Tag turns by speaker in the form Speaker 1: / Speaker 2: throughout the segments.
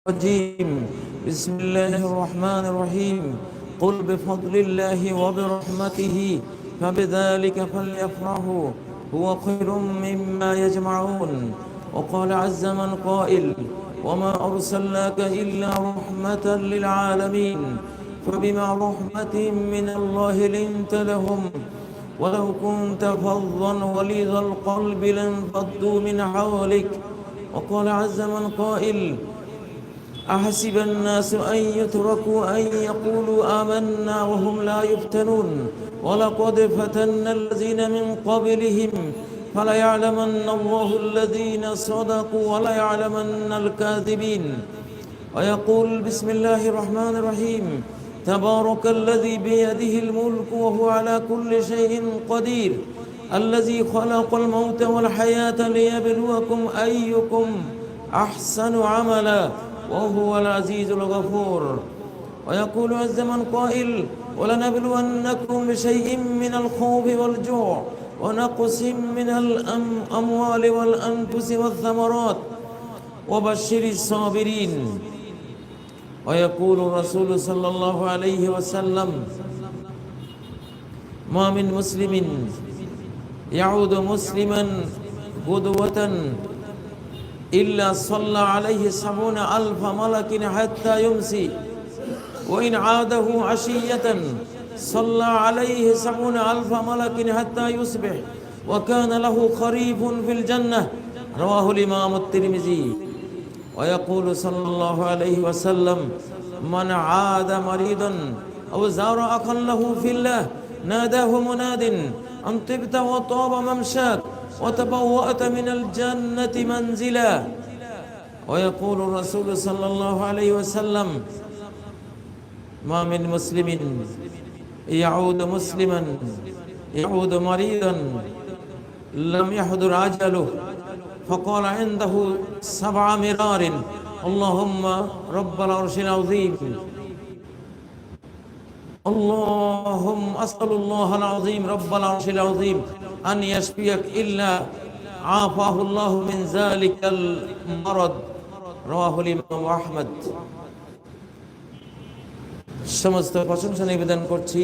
Speaker 1: الرجيم بسم الله الرحمن الرحيم قل بفضل الله وبرحمته فبذلك فليفرحوا هو خير مما يجمعون وقال عز من قائل وما أرسلناك إلا رحمة للعالمين فبما رحمة من الله لنت لهم ولو كنت فظا غليظ القلب لانفضوا من حولك وقال عز من قائل أحسب الناس أن يتركوا أن يقولوا آمنا وهم لا يفتنون ولقد فتنا الذين من قبلهم فليعلمن الله الذين صدقوا وليعلمن الكاذبين ويقول بسم الله الرحمن الرحيم تبارك الذي بيده الملك وهو على كل شيء قدير الذي خلق الموت والحياة ليبلوكم أيكم أحسن عملا وهو العزيز الغفور ويقول عز من قائل ولنبلونكم بشيء من الخوف والجوع ونقص من الأموال والأنفس والثمرات وبشر الصابرين ويقول الرسول صلى الله عليه وسلم ما من مسلم يعود مسلما غدوة إلا صلى عليه 70,000 ملك حتى يمسي وإن عاده عشية صلى عليه 70,000 ملك حتى يصبح وكان له خريف في الجنة رواه الإمام الترمذي ويقول صلى الله عليه وسلم من عاد مريضا أو زار أخا له في الله ناداه مناد أن طبت وطاب ممشاك وتبوأت من الجنة منزلا ويقول الرسول صلى الله عليه وسلم ما من مسلم يعود مريضا لم يحضر أجله فقال عنده 7 مرار اللهم رب العرش العظيم اللهم أسأل الله العظيم رب العرش العظيم أن يشفيك إلا عافاه الله من ذلك المرض رواه الإمام أحمد সমস্ত প্রশংসা নিবেদন করছি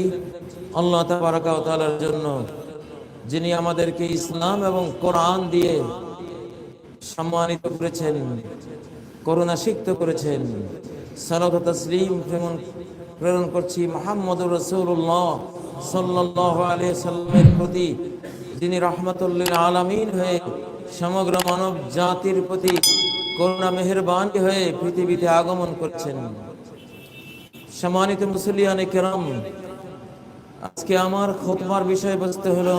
Speaker 1: আল্লাহ তাবারাকা ওয়া তাআলার জন্য যিনি আমাদেরকে ইসলাম এবং কোরআন দিয়ে সম্মানিত করেছেন করুণা সিক্ত করেছেন সালাত ও তাসলিম প্রেরণ করছি মুহাম্মদুর রাসূলুল্লাহ সাল্লাল্লাহু আলাইহি সাল্লামের প্রতি যিনি রাহমাতুল লিল আলামিন হয়ে সমগ্র মানব জাতির প্রতি করুণা মেহেরবানি হয়ে পৃথিবীতে আগমন করছেন। সম্মানিত মুসল্লিয়ানে কেরাম, আজকে আমার খুতবার বিষয়বস্তু হলো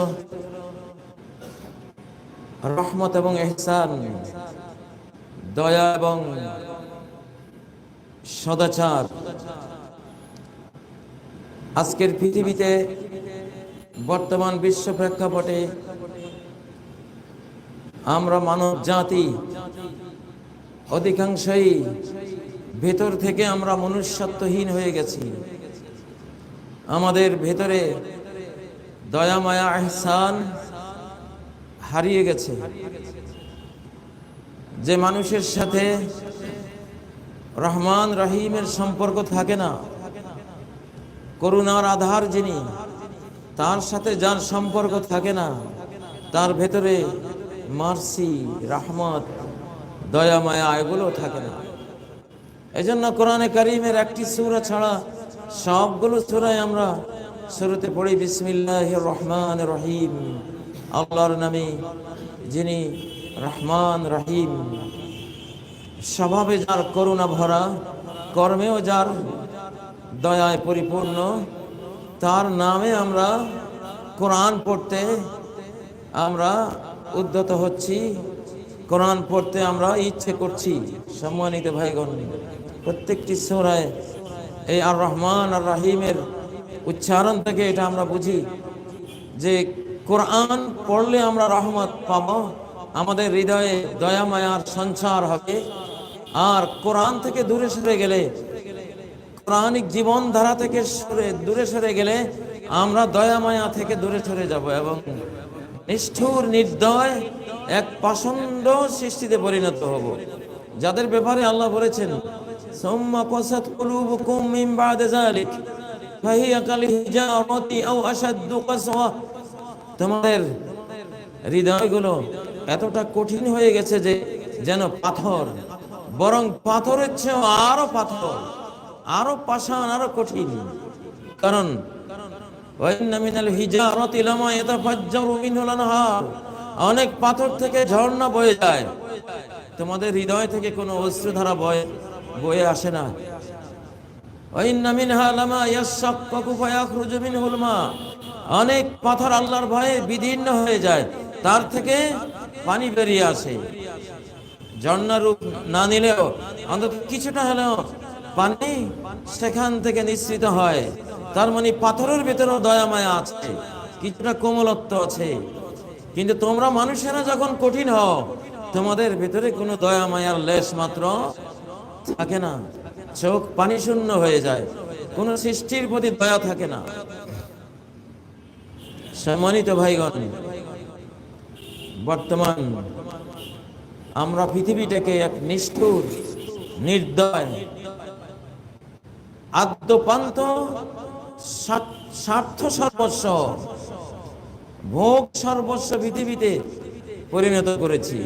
Speaker 1: রহমত এবং ইহসান, দয়া এবং সদাচার। আজকের পৃথিবীতে বর্তমান বিশ্ব প্রেক্ষাপটে আমরা মানব জাতি অধিকাংশই ভেতর থেকে আমরা মনুষ্যত্বহীন হয়ে গেছি। আমাদের ভেতরে দয়া মায়া ইহসান হারিয়ে গেছে। যে মানুষের সাথে রহমান রহিমের সম্পর্ক থাকে না, করুণার আধার যিনি, তার সাথে যার সম্পর্ক থাকে না, তার ভেতরে মার্সি, রহমত, দয়া মায়া এগুলো থাকে না। এজন্য কোরআনে কারীমের একটি সূরা ছাড়া সবগুলো সূরায় আমরা শুরুতে পড়ি বিসমিল্লাহির রহমানির রহিম, আল্লাহর নামে যিনি রহমান রহিম। স্বভাবে যার করুণা ভরা, কর্মেও যার দয়ায় পরিপূর্ণ, তার নামে আমরা কোরআন পড়তে আমরা উদ্যত হচ্ছি, কোরআন পড়তে আমরা ইচ্ছে করছি। সম্মানিত ভাইগণ, প্রত্যেকটি সূরায় এই আর রহমান আর রহিমের উচ্চারণ থেকে এটা আমরা বুঝি যে কোরআন পড়লে আমরা রহমত পাব, আমাদের হৃদয়ে দয়া মায়ার সঞ্চার হবে। আর কোরআন থেকে দূরে সরে গেলে, কোরআনিক জীবনধারা থেকে দূরে সরে গেলে আমরা দয়া মায়া থেকে দূরে সরে যাব এবং নিষ্ঠুর নির্দয় এক পাষণ্ড সৃষ্টিতে পরিণত হব, যাদের ব্যাপারে আল্লাহ বলেছেন সুম্মা ক্বাসাত কুলুবুকুম মিন বা'দি যালিক ফাহিয়া কাল হিজারাতি আও আশাদ্দু কাসওয়া। তোমাদের হৃদয়গুলো এতটা কঠিন হয়ে গেছে যে যেন পাথর, বরং পাথরের চেয়েও আরো পাথর, আরো পাষাণ, আরো কঠিন। কারণ ওয়াইন্না মিনাল হিজারাতি লামা ইয়াতাফাজ্জারু মিনহুল আনহার, অনেক পাথর থেকে ঝর্ণা বয়ে যায়, তোমাদের হৃদয় থেকে কোনো অশ্রুধারা বয়ে আসে না। ওয়াইন্না মিনহা লামা ইয়াশাক্কাকু ফায়াখরুজু মিনহুল মা, অনেক পাথর আল্লাহর ভয়ে বিদীর্ণ হয়ে যায়, তার থেকে পানি বেরিয়ে আসে। ঝর্ণার রূপ না নিলেও অন্তত কিছুটা হলেও পানি সেখান থেকে নিঃসৃত হয়। তার মানে পাথরের ভেতরেও দয়া মায়া আছে, কিছুটা কোমলত্ব আছে। কিন্তু তোমরা মানুষেরা যখন কঠিন হও, তোমাদের ভেতরে কোনো দয়া মায়ার লেশ মাত্র থাকে না, চোখ পানি শূন্য হয়ে যায়, কোনো সৃষ্টির প্রতি দয়া থাকে না। সম্মানিত ভাইগণ, বর্তমান আমরা পৃথিবীটাকে এক নিষ্ঠুর, নির্দয়, আদ্যপান্ত, স্বার্থ সর্বস্ব, ভোগ সর্বস্ব পৃথিবীতে পরিণত করেছি,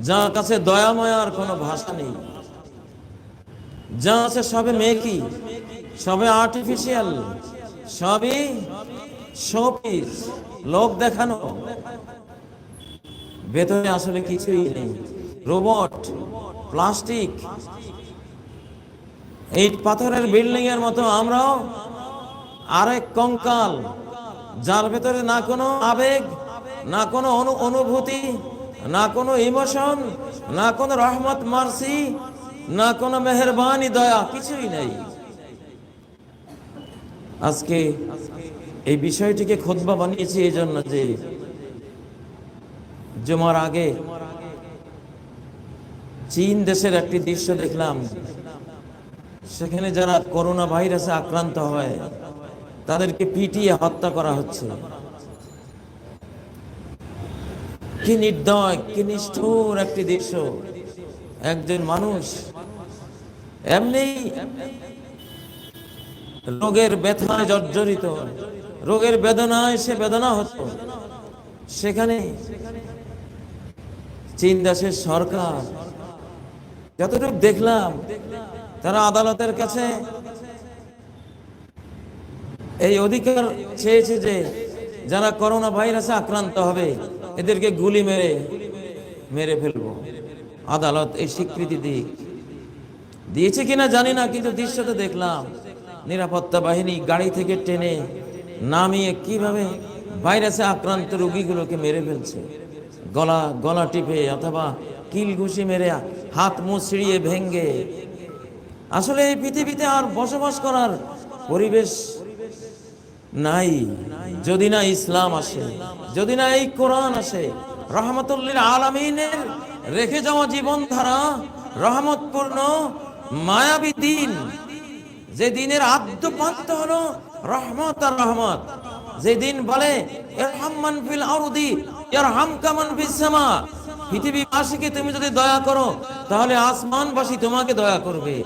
Speaker 1: যার কাছে দয়া মায়ার কোনো ভাষা নেই। যা আছে সবে মেকি, সবে আর্টিফিশিয়াল, সবই শোপিস, লোক দেখানো, ভেতরে আসলে কিছুই নেই। রোবট, প্লাস্টিক, ইট পাথরের বিল্ডিং এর মতো আমরাও আরেক কঙ্কাল, যার ভেতরে না কোনো আবেগ, না কোনো অনুভূতি, না কোনো ইমোশন, না কোনো রহমত মার্সি, না কোনো মেহেরবানি দয়া, কিছুই নেই। আজকে এই বিষয়টিকে খুতবা বানিয়েছি এই জন্য যে জুমার আগে চীন দেশের একটি দৃশ্য দেখলাম। সেখানে যারা করোনা ভাইরাসে আক্রান্ত হয় তাদেরকে পিটিয়ে হত্যা করা হচ্ছে। কি নির্দয়, কি নিষ্ঠুর একটি দৃশ্য। একজন মানুষ এমনি রোগের ব্যথায় জর্জরিত, রোগের বেদনায় সে বেদনা হতো, সেখানে চীন দেশের সরকার, যতটুকু দেখলাম, তারা আদালতের কাছে এই অধিকার চেয়েছে যে যারা করোনা ভাইরাসে আক্রান্ত হবে এদেরকে গুলি মেরে ফেলবো। আদালত এই স্বীকৃতি দিয়েছে কিনা জানি না, কিন্তু দৃশ্যতে দেখলাম নিরাপত্তা বাহিনী গাড়ি থেকে টেনে নামিয়ে কিভাবে ভাইরাসে আক্রান্ত রোগীগুলোকে মেরে ফেলছে, গলা টিপে অথবা কিল ঘুষি মেরে, হাত মুচড়িয়ে ভেঙ্গে। আসলে এই পৃথিবীতে আর বসবাস করার পরিবেশ নাই যদি না ইসলাম আসে, যদি না এই কোরআন আসে। রহমতুল্লিল আলামিনের রেখে যাওয়া জীবন ধারা, রহমতপূর্ণ মায়াবী দিন, যে দিনের আদ্যপান্ত হলো রহমত আর রহমত, যে দিন বলে ইরহামমান ফিল আরদি ইয়ারহামকা মান ফিস সামা, পৃথিবীবাসীকে তুমি যদি দয়া করো তাহলে আসমানবাসী তোমাকে দয়া করবে।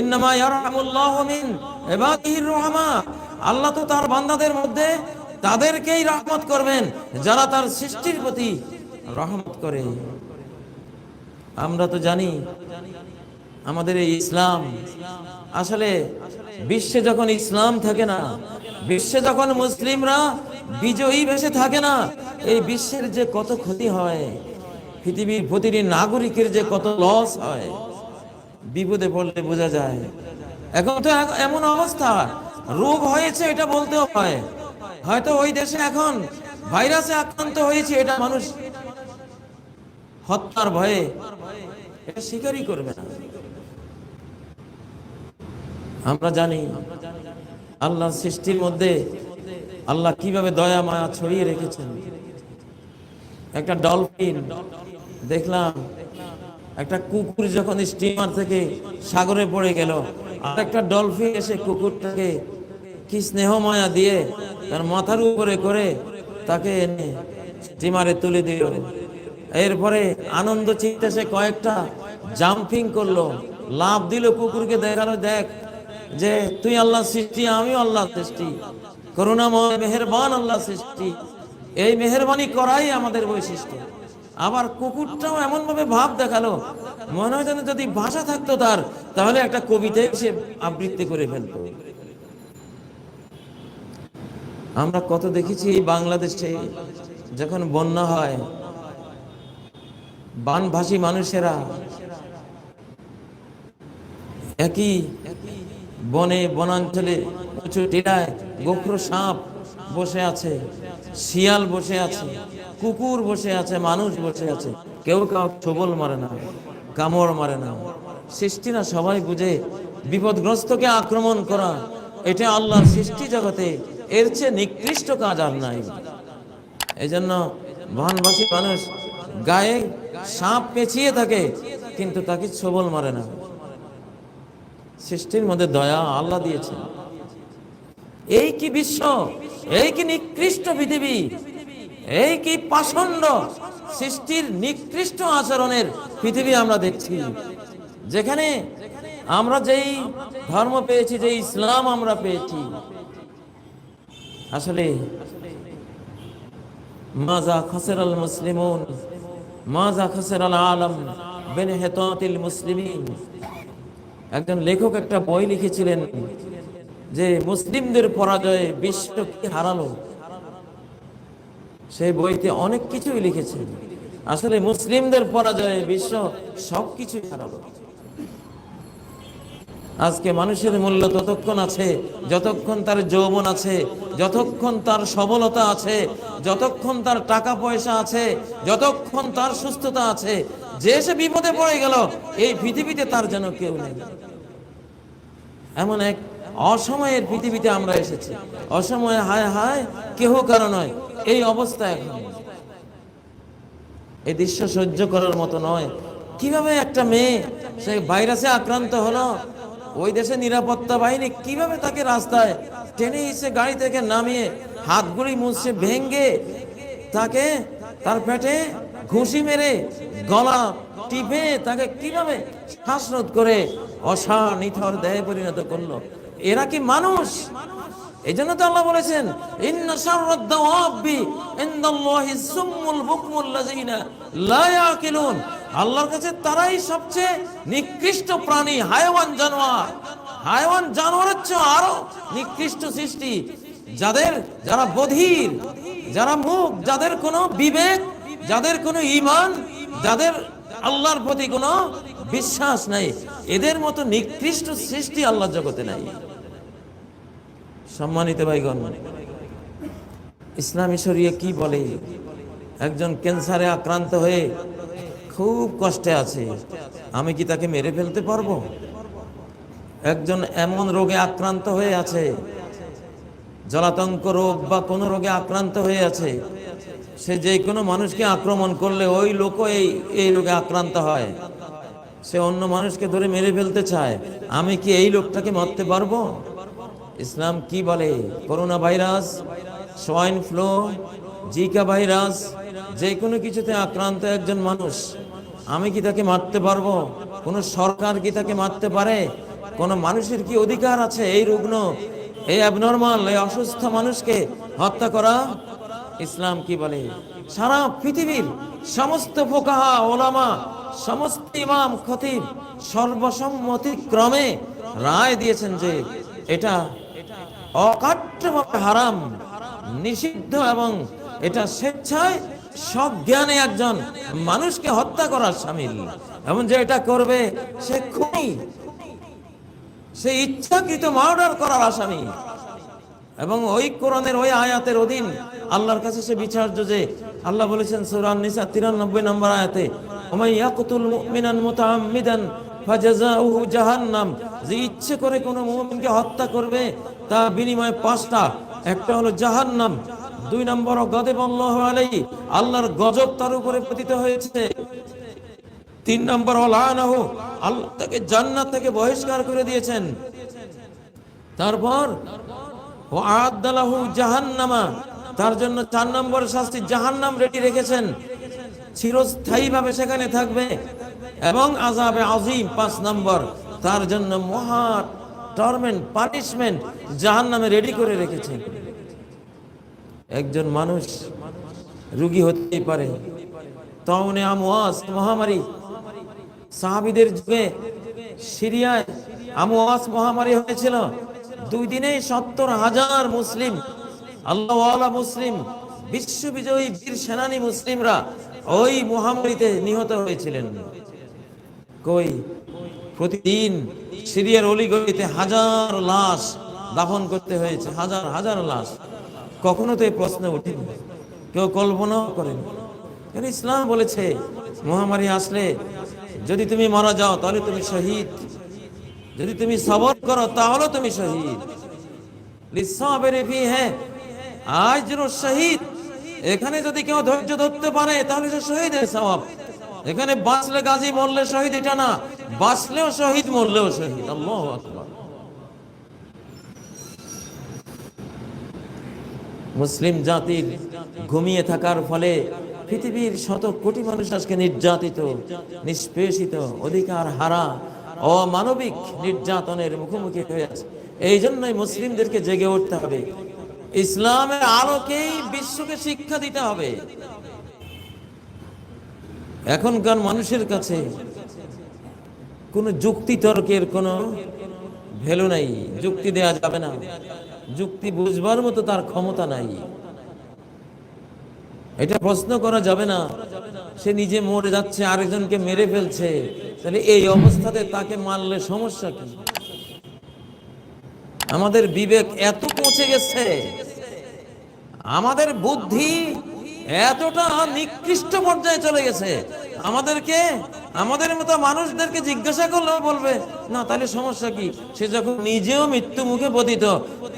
Speaker 1: ইন্নামা ইয়ারহামুল্লাহু মিন ইবাদিহির রহমা, আল্লাহ তো তার বান্দাদের মধ্যে তাদেরকেই রহমত করবেন যারা তার সৃষ্টির প্রতি রহমত করে। আমরা তো জানি আমাদের এই ইসলাম, আসলে বিশ্বে যখন ইসলাম থাকে না, বিশ্বে যখন মুসলিমরা বিজয়ী ভেসে থাকে না, এই বিশ্বের যে কত ক্ষতি হয়, পৃথিবীর প্রতিটি নাগরিকের যে কত লস হয়, বিপদে পড়লে বোঝা যায়। এখন তো এমন অবস্থা, রোগ হয়েছে এটা বলতেও হয়, হয়তো ওই দেশে এখন ভাইরাসে আক্রান্ত হয়েছে, এটা মানুষ হত্যার ভয়ে এটা স্বীকারই করবে না। আমরা জানি আল্লাহর সৃষ্টির মধ্যে আল্লাহ কিভাবে দয়া মায়া ছড়িয়ে রেখেছেন। একটা ডলফিন দেখলাম, একটা কুকুর যখন স্টিমার থেকে সাগরে পড়ে গেল, আর একটা ডলফিন এসে কুকুরটাকে কি স্নেহ মায়া দিয়ে তার মাথার উপরে করে তাকে এনে স্টিমারে তুলে দিল। এরপরে আনন্দ চিত্তে সে কয়েকটা জাম্পিং করলো, লাফ দিল, কুকুরকে দেখালো, দেখ যে তুই আল্লাহ সৃষ্টি, আমিও আল্লাহ সৃষ্টি, করুণাময় মেহেরবান আল্লাহ সৃষ্টি, এই মেহেরবানি করাই আমাদের বৈশিষ্ট্য। আবার কুকুরটাও এমন ভাবে ভাব দেখালো, মনে হয় যেন যদি ভাষা থাকতো তার, তাহলে একটা কবিতায় সে আবৃত্তি করে ফেলতো। আমরা কত দেখেছি বাংলাদেশে যখন বন্যা হয়, বানভাসী মানুষেরা একই বনে বনাঞ্চলে উঁচু টিলায় গোখরো সাপ বসে আছে, শিয়াল বসে আছে, কুকুর বসে আছে, মানুষ বসে আছে, কেউ কাউ ছোবল মারে না, কামড় মারে না। সৃষ্টি না, সবাই বুঝে বিপদগ্রস্তকে আক্রমণ করা এটা আল্লাহর সৃষ্টি জগতে এর চেয়ে নিকৃষ্ট কাজ আর নাই। এই জন্য বনবাসী মানুষ গায়ে সাপ পেঁচিয়ে থাকে কিন্তু তাকে ছোবল মারে না। সৃষ্টির মধ্যে দয়া আল্লাহ দিয়েছে। এই কি বিশ্ব, এই কি নিকৃষ্ট পৃথিবী, এই কি পাষণ্ড সৃষ্টির নিকৃষ্ট আচরণের পৃথিবী আমরা দেখছি, যেখানে আমরা যেই ধর্ম পেয়েছি, যে ইসলাম আমরা পেয়েছি, আসলে মাজা খাসিরাল মুসলিমুন মাজা খাসিরাল আলম বিনহিতাতিল মুসলিমিন। একজন লেখক একটা বই লিখেছিলেন যে মুসলিমদের পরাজয়ে বিশ্ব কি হারালো। সেই বইতে অনেক কিছুই লিখেছেন। আসলে মুসলিমদের পরাজয়ে বিশ্ব সবকিছুই হারালো। আজকে মানুষের মূল্য ততক্ষণ আছে যতক্ষণ তার যৌবন আছে, যতক্ষণ তার সবলতা আছে, যতক্ষণ তার টাকা পয়সা আছে, যতক্ষণ তার সুস্থতা আছে। যে সে বিপদে পড়ে গেল, এই পৃথিবীতে তার যেন কেউ নেই। এমন এক অসময়ের পৃথিবীতে আমরা এসেছি। অসময়ে হায় হায় কেহ কারো নয়, এই অবস্থা এখন। এই দৃশ্য সহ্য করার মতো নয়। কিভাবে একটা মেয়ে সে ভাইরাসে আক্রান্ত হলো, ওই দেশে নিরাপত্তা বাহিনী কিভাবে তাকে রাস্তায় টেনে এসে গাড়ি থেকে নামিয়ে হাতগুলি মুছে ভেঙ্গে তাকে তার পেটে ঘুষি মেরে গলা টিপে তাকে কিভাবে শ্বাসরোধ করে অসাড় নিথর দেহে পরিণত করলো। এরা কি মানুষ? এই জন্য তো আল্লাহ বলেছেন, ইন্না শাররাদ দাওয়াবি ইনদাল্লাহি সুম্মুল বুকমুল লাযিনা লা ইয়াকিলুন। আল্লাহর কাছে তারাই সবচেয়ে নিকৃষ্ট প্রাণী। হায়াওয়ান জানোয়ার, হায়াওয়ান জানোয়ারের চেয়ে আরো নিকৃষ্ট সৃষ্টি, যারা বধির, যারা মুখ, যাদের কোনো বিবেক, যাদের কোনো ঈমান, যাদের আল্লাহর প্রতি কোনো বিশ্বাস নাই, এদের মতো নিকৃষ্ট সৃষ্টি আল্লাহর জগতে নাই। সম্মানিত ভাইগণ, ইসলামী শরিয়া কি বলে? একজন ক্যান্সারে আক্রান্ত হয়ে খুব কষ্টে আছে, আমি কি তাকে মেরে ফেলতে পারবো? একজন এমন রোগে আক্রান্ত হয়ে আছে, জলাতঙ্ক রোগ বা কোনো রোগে আক্রান্ত হয়ে আছে, সে যে কোনো মানুষকে আক্রমণ করলে ওই লোকও এই রোগে আক্রান্ত হয়, সে অন্য মানুষকে ধরে মেরে ফেলতে চায়, আমি কি এই লোকটাকে মারতে পারবো? ইসলাম কি বলে? Corona virus, swine flu, Zika virus, যে কোনো কিছুতে আক্রান্ত একজন মানুষ, আমি কি তাকে মারতে পারবো? কোন সরকার কি তাকে মারতে পারে? কোন মানুষের কি অধিকার আছে এই রুগ্ন, এই অ্যাবনর্মাল, এই অসুস্থ মানুষকে হত্যা করা? ইসলাম কি বলে? সারা পৃথিবীর সমস্ত ফুকাহা, ওলামা, সমস্ত ইমাম, খতিব সর্বসম্মতিক্রমে রায় দিয়েছেন যে এটা অকাট্যভাবে হারাম, নিষিদ্ধ, এবং এটা স্বেচ্ছায় সজ্ঞানে একজন মানুষকে হত্যা করার শামিল। এবং যে এটা করবে সে খুনি, সে ইচ্ছাকৃত মার্ডার করার আসামি। এবং ওই কোরআনের ওই আয়াতের অধীন আল্লাহর কাছে সে বিচার্য। যে আল্লাহ বলেছেন সূরা আন-নিসা 93 নম্বর আয়াতে, ওমাই ইয়াকতুল মুমিনান মুতাআম্মিদান ফাজাযাউহু জাহান্নাম, যে ইচ্ছে করে কোনো মুমিনকে হত্যা করবে তার বিনিময়ে 5টা, একটা হলো জাহান্নাম, 2 নম্বর গাদিবাল্লাহু আলাইহি, আল্লাহর গজব তার উপরে পতিত হয়েছে, 3 নম্বর লানাহু, আল্লাহ তাকে জান্নাত থেকে বহিষ্কার করে দিয়েছেন, তারপর ওয়া'আদালাহু জাহান্নামা, তার জন্য 4 নম্বর শাস্তি জাহান্নাম রেডি রেখেছেন, চিরস্থায়ীভাবে সেখানে থাকবে। এবং আযাবে আযীম 5 নম্বর, তার জন্য মহা টর্মেন্ট, পানিশমেন্ট জাহান্নামে রেডি করে রেখেছেন। একজন মানুষ রোগী হতেই পারে। তাউনে আমওয়াস মহামারী, সাহাবীদের যুগে সিরিয়ায় আমওয়াস মহামারী হয়েছিল। 2 দিনে 70,000 মুসলিম, আল্লাহওয়ালা মুসলিম, বিশ্ববিজয়ী বীর সেনানী মুসলিমরা ওই মহামারীতে নিহত হয়েছিলেন। কই প্রতিদিন সিরিয়ার অলিগলিতে হাজার লাশ দাফন করতে হয়েছে, হাজার হাজার লাশ। কখনো তো এই প্রশ্ন ওঠেনি, কেউ কল্পনাও করেনি। কারণ ইসলাম বলেছে মহামারী আসলে যদি তুমি মারা যাও তাহলে তুমি শহীদ, যদি তুমি সবর করো তাহলে তুমি শহীদ। লিসাবিরি ফিহি আজরুশ শহীদ, এখানে যদি কেউ ধৈর্য ধরতে পারে তাহলে সে শহীদের সওয়াব। এখানে বাঁচলে গাজী, মরলে শহীদ, এটা না, বাঁচলেও শহীদ, মরলেও শহীদ। আল্লাহু আকবার। মুসলিম জাতির ঘুমিয়ে থাকার ফলে পৃথিবীর শত কোটি মানুষ আজকে নির্যাতিত, নিষ্পেষিত, অধিকার হারা, অমানবিক নির্যাতনের মুখোমুখি হয়ে আছে। এই জন্যই মুসলিমদেরকে জেগে উঠতে হবে, ইসলামের আলোকেই বিশ্বকে শিক্ষা দিতে হবে। এখনকার মানুষের কাছে কোনো যুক্তি তর্কের কোনো ভ্যালু নাই, যুক্তি দেয়া যাবে না, যুক্তি বুঝবার মতো তার ক্ষমতা নাই, এটা প্রশ্ন করা যাবে না। সে নিজে মরে যাচ্ছে, আরেকজনকে মেরে ফেলছে, তাহলে এই অবস্থাতে তাকে মারলে সমস্যা কি? আমাদের বিবেক এত পৌঁছে গেছে, আমাদের বুদ্ধি এতটা নিকৃষ্ট পর্যায়ে চলে গেছে, আমাদেরকে, আমাদের মতো মানুষদেরকে জিজ্ঞাসা করলেও বলবে না, তাহলে সমস্যা কি? সে যখন নিজেও মৃত্যু মুখে পতিত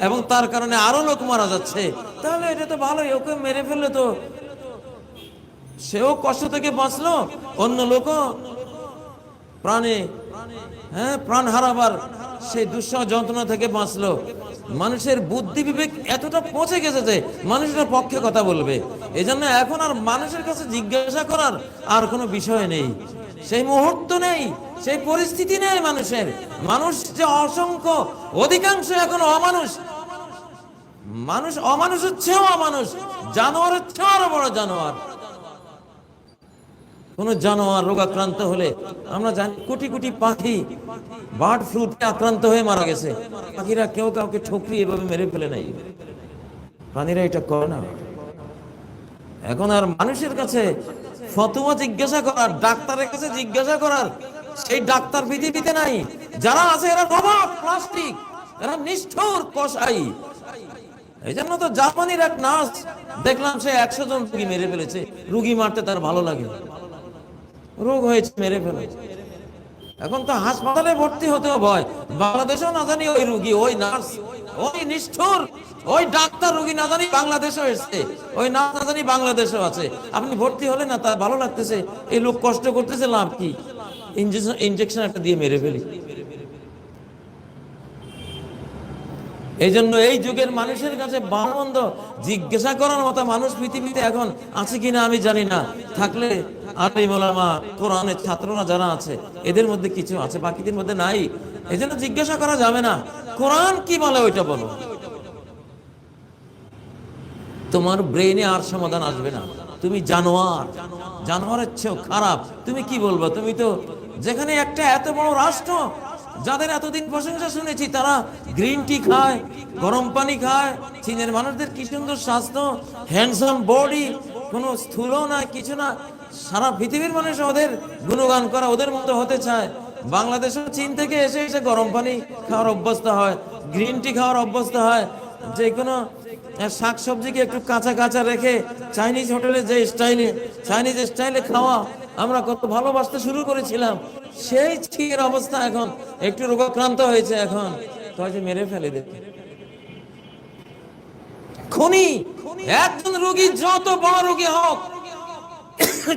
Speaker 1: এবং তার কারণে আরো লোক মারা যাচ্ছে, তাহলে এটা তো ভালোই, ওকে মেরে ফেললে তো সেও কষ্ট থেকে বাঁচলো, অন্য লোকও প্রাণে প্রাণ হারাবার সেই দুঃসহ যন্ত্রণা থেকে বাঁচলো। মানুষের বুদ্ধি বিবেক এতটা পৌঁছে গেছে যে মানুষের পক্ষে কথা বলবে। এই জন্য এখন আর মানুষের কাছে জিজ্ঞাসা করার আর কোনো বিষয় নেই, সেই মুহূর্ত নেই, সেই পরিস্থিতি নেই মানুষের। মানুষ যে অসংখ্য, অধিকাংশ এখন অমানুষ। মানুষ অমানুষের চেয়েও অমানুষ, জানোয়ারের চেয়েও আরো বড় জানোয়ার। কোন জানোয়ার রোগাক্রান্ত হলে আমরা জানি কোটি কোটি পাখি বার্ড ফ্লুতে আক্রান্ত হয়ে মারা গেছে। পাখিরা কেউ কাউকে ঠুকরি এভাবে মেরে ফেলে নাই, প্রাণীরা এটা করে না। এখন আর মানুষের কাছে ফতোয়া জিজ্ঞাসা করার, ডাক্তারের কাছে জিজ্ঞাসা করার সেই ডাক্তার পৃথিবীতে নাই। যারা আছে এরা রোবট, প্লাস্টিক, এরা নিষ্ঠুর কসাই। এই জন্য তো জাপানির এক নার্স দেখলাম, সে 100 জন রোগী মেরে ফেলেছে। রোগী মারতে তার ভালো লাগে, রোগ হয়েছে মেরে ফেলে। এখন তো হাসপাতালে ভর্তি হতেও ভয়। বাংলাদেশেও না জানি ওই রোগী, ওই নার্স, ওই নিষ্ঠুর, ওই ডাক্তার রোগী না জানি বাংলাদেশেও এসছে, ওই নার্স না জানি বাংলাদেশেও আছে। আপনি ভর্তি হলে না, তার ভালো লাগতেছে, এই লোক কষ্ট করতেছে, লাভ কি? ইনজেকশন একটা দিয়ে মেরে ফেলি। এই জন্য এই যুগের মানুষের কাছে ভালো মন্দ জিজ্ঞাসা করার মতো মানুষ পৃথিবীতে এখন আছে কিনা আমি জানি না। থাকলে আলিম ওলামা, কোরআনের ছাত্ররা যারা আছে এদের মধ্যে কিছু আছে, বাকিদের মধ্যে নাই। এই জন্য জিজ্ঞাসা করা যাবে না, কোরআন কি বলে ওইটা বলো। তোমার ব্রেইনে আর সমাধান আসবে না। তুমি জানোয়ার, জানোয়ারের চেয়েও খারাপ। তুমি কি বলবো? তুমি তো যেখানে একটা এত বড় রাষ্ট্র, যাদের এতদিন প্রশংসা শুনেছি, তারা গ্রিন টি খায়, গরম পানি খায়। চীনের মানুষদের কি সুন্দর স্বাস্থ্য, হ্যান্ডসাম বডি, কোনো স্থূল না, কিছু না। সারা পৃথিবীর মানুষ ওদের গুণগান করা, ওদের মতো হতে চায়। বাংলাদেশও চীন থেকে এসে এসে গরম পানি খাওয়ার অভ্যস্ত হয়, গ্রিন টি খাওয়ার অভ্যস্ত হয়। যে কোনো শাকসবজিকে একটু কাঁচা কাঁচা রেখে চাইনিজ হোটেলে যে স্টাইলে, চাইনিজ স্টাইলে খাওয়া আমরা কত ভালোবাসতে শুরু করেছিলাম, সেই ঠিক অবস্থা এখন একটু রোগাক্রান্ত হয়েছে, এখন তো মেরে ফেলে দেবে। খুনি একজন রোগী, যত বড় রোগী হোক,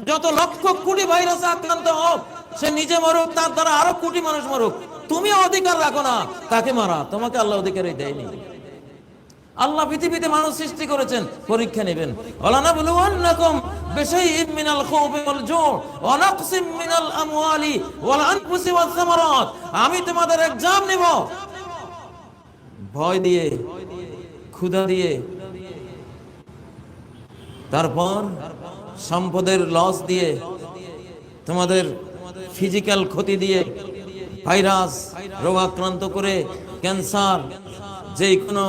Speaker 1: যত লক্ষ কোটি ভাইরাসে আক্রান্ত হোক, সে নিজে মরুক, তার দ্বারা আরো কোটি মানুষ মরুক, তুমি অধিকার রাখো না তাকে মারা। তোমাকে আল্লাহ অধিকারই দেয়নি। আল্লাহ পৃথিবীতে মানুষ সৃষ্টি করেছেন পরীক্ষা নেবেন। ওয়ালানাবলুওয়ান্নাকুম বিশাইইন মিনাল খাউফি ওয়াল জু' ওয়া নাকসিম মিনাল আমওয়ালি ওয়াল আনফুসি ওয়াস সামারাত। আমি তোমাদের এক্সাম নেব ভয় দিয়ে, ক্ষুধা দিয়ে, তারপর সম্পদের লস দিয়ে, তোমাদের ফিজিক্যাল ক্ষতি দিয়ে, ভাইরাস রোগাক্রান্ত করে, ক্যান্সার, যে কোনো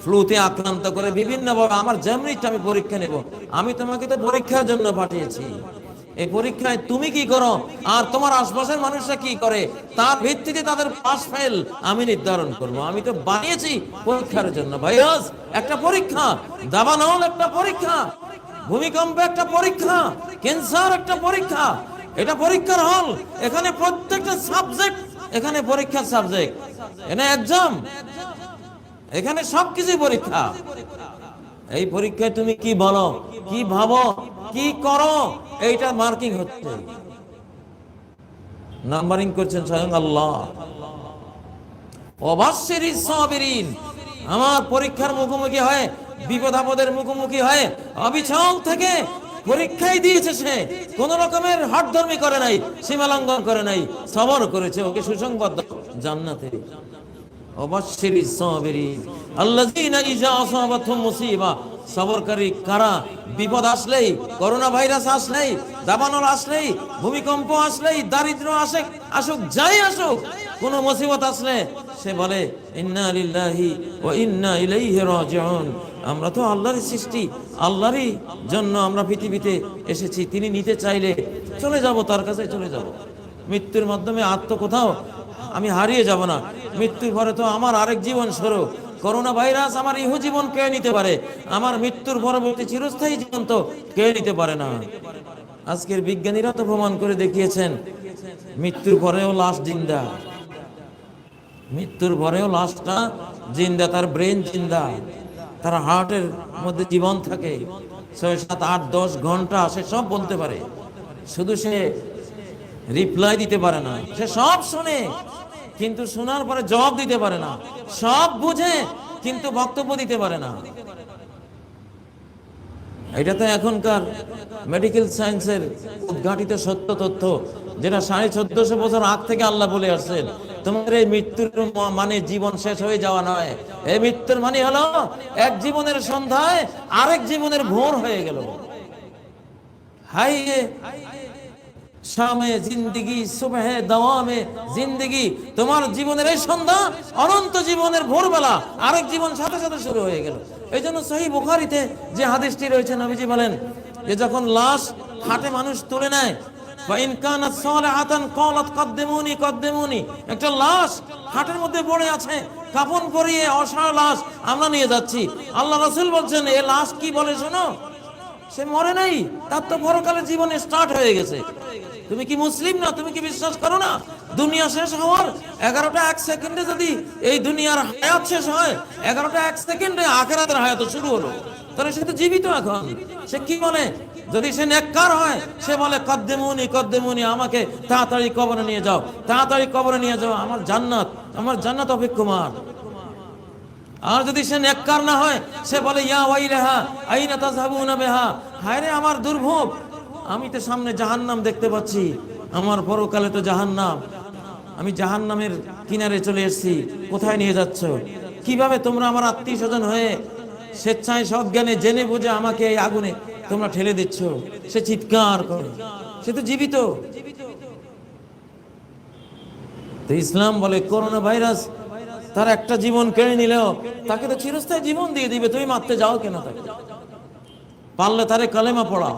Speaker 1: ফ্লুতে আক্রান্ত করে, বিভিন্নভাবে আমার যেমনিটা আমি পরীক্ষা নেব। আমি তোমাকে তো পরীক্ষার জন্য পাঠিয়েছি। এই পরীক্ষায় তুমি কি করো আর তোমার আশপাশের মানুষরা কি করে, তার ভিত্তিতে তাদের পাস ফেল আমি নির্ধারণ করব। আমি তো বানিয়েছি পরীক্ষার জন্য। ভাইরাস একটা পরীক্ষা, দাবানল একটা পরীক্ষা, ভূমিকম্প একটা পরীক্ষা, ক্যান্সার একটা পরীক্ষা। এটা পরীক্ষার হল। এখানে প্রত্যেকটা সাবজেক্ট, এখানে পরীক্ষার সাবজেক্ট, এখানে এক্সাম, এখানে সবকিছু পরীক্ষা। এই পরীক্ষায় তুমি কি বলো, কি ভাবো, কি করো, এইটা মার্কিং হচ্ছে, নাম্বারিং করছেন স্বয়ং আল্লাহ। ওয়াবাশশিরিস সাবিরিন, আমার পরীক্ষার মুখোমুখি হয়, বিপদ আপদের মুখোমুখি হয়, অবিচল থেকে পরীক্ষাই দিয়েছে। সে কোন রকমের হঠধর্মী করে নাই, সীমা লঙ্ঘন করে নাই, সবর করেছে। ওকে সুসংবাদ জান্নাতে। ওয়াবাশশিরিস সাবিরিন আল্লাযীনা ইযা আসাবাতহুম মুসিবা, সবরকারী কারা? বিপদ আসলেই, করোনা ভাইরাস আসলেই, দাবানল আসলেই, ভূমিকম্প আসলেই, দারিদ্র আসুক, যাই আসুক, কোন মুসিবত আসলে সে বলে ইন্না লিল্লাহি ওয়া ইন্না ইলাইহি রাজিউন। আমরা তো আল্লাহরই সৃষ্টি, আল্লাহরই জন্য আমরা পৃথিবীতে এসেছি। তিনি নিতে চাইলে চলে যাব, তার কাছে চলে যাব। মৃত্যুর মাধ্যমে আর তো কোথাও আমি হারিয়ে যাব না। মৃত্যুর পরে তো আমার আরেক জীবন শুরু। করোনা ভাইরাস আমার ইহ জীবন কে নিতে পারে, আমার মৃত্যুর পরবর্তী চিরস্থায়ী জীবন তো কে নিতে পারে না। আজকের বিজ্ঞানীরা তো প্রমাণ করে দেখিয়েছেন, মৃত্যুর পরেও লাশ জিন্দা, মৃত্যুর পরেও লাশটা জিন্দা, তার ব্রেন জিন্দা, তার হার্টের মধ্যে জীবন থাকে। 6, 7, 8, 10 ঘন্টা সে সব বলতে পারে, শুধু সে রিপ্লাই দিতে পারে না। সে সব শুনে কিন্তু শোনার পরে জবাব দিতে পারে না, সব বুঝে কিন্তু বক্তব্য দিতে পারে না। এটা তো এখনকার মেডিকেল সায়েন্সের উদ্ঘাটিত সত্য তথ্য, যেটা 1450 বছর আগ থেকে আল্লাহ বলে আসছেন। তোমাদের এই মৃত্যুর মানে জীবন শেষ হয়ে যাওয়া নয়। এই মৃত্যুর মানে হলো এক জীবনের সন্ধ্যায় আরেক জীবনের ভোর হয়ে গেল। হাইয়ে শামে জিন্দেগি, সুবহে দাওয়ামে জিন্দেগি, তোমার জীবনের এই সন্ধ্যা অনন্ত জীবনের ভোরবেলা আরেক জীবন সাথে সাথে শুরু হয়ে গেল। এই জন্য সহিহ বুখারীতে যে হাদিসটি রয়েছে, নবীজি বলেন যে যখন লাশ হাটে মানুষ তুলে নেয়, ফাইন কানাত সালিহাতান ক্বালাত কদ্দিমুনি কদ্দিমুনি, একটা লাশ হাটের মধ্যে পড়ে আছে, কাফন পরিয়ে অসাড় লাশ আমরা নিয়ে যাচ্ছি। আল্লাহ রাসূল বলছেন এই লাশ কি বলে শোনো, সে মরে নাই, তার তো পরকালের জীবনে স্টার্ট হয়ে গেছে। তুমি কি মুসলিম না? তুমি কি বিশ্বাস করো না দুনিয়া শেষ হওয়ার 11টা 1 সেকেন্ডে যদি এই দুনিয়ার হায়াত শেষ হয়, 11টা 1 সেকেন্ডে আখিরাতের হায়াত শুরু হলো, তাহলে সে তো জীবিত এখন। সে কি বলে? যদি সে নেককার হয় সে বলে কদ্দিমুনি কদ্দিমুনি, আমাকে তাড়াতাড়ি কবরে নিয়ে যাও, তাড়াতাড়ি কবরে নিয়ে যাও, আমার জান্নাত অপেক্ষমান। আর যদি সে নেককার না হয় সে বলে ইয়া ওয়াইলাহা আইনা তাযহাবুনা বিহা, হায় রে আমার দুর্ভোগ, আমি তো সামনে জাহান্নাম দেখতে পাচ্ছি, আমার পরকালে তো জাহান্নাম, আমি জাহান্নামের কিনারে চলে এসেছি, কোথায় নিয়ে যাচ্ছ? কিভাবে তোমরা আমার আত্মীয় স্বজন হয়ে স্বেচ্ছায় সজ্ঞানে জেনে বুঝে আমাকে এই আগুনে তোমরা ঠেলে দিচ্ছ? সে চিৎকার করে, সে তো জীবিত। তো ইসলাম বলে করোনা ভাইরাস তার একটা জীবন কেড়ে নিলেও তাকে তো চিরস্থায়ী জীবন দিয়ে দিবে, তুমি মারতে যাও কেন তাকে? পারলে তারে কালেমা পড়াও,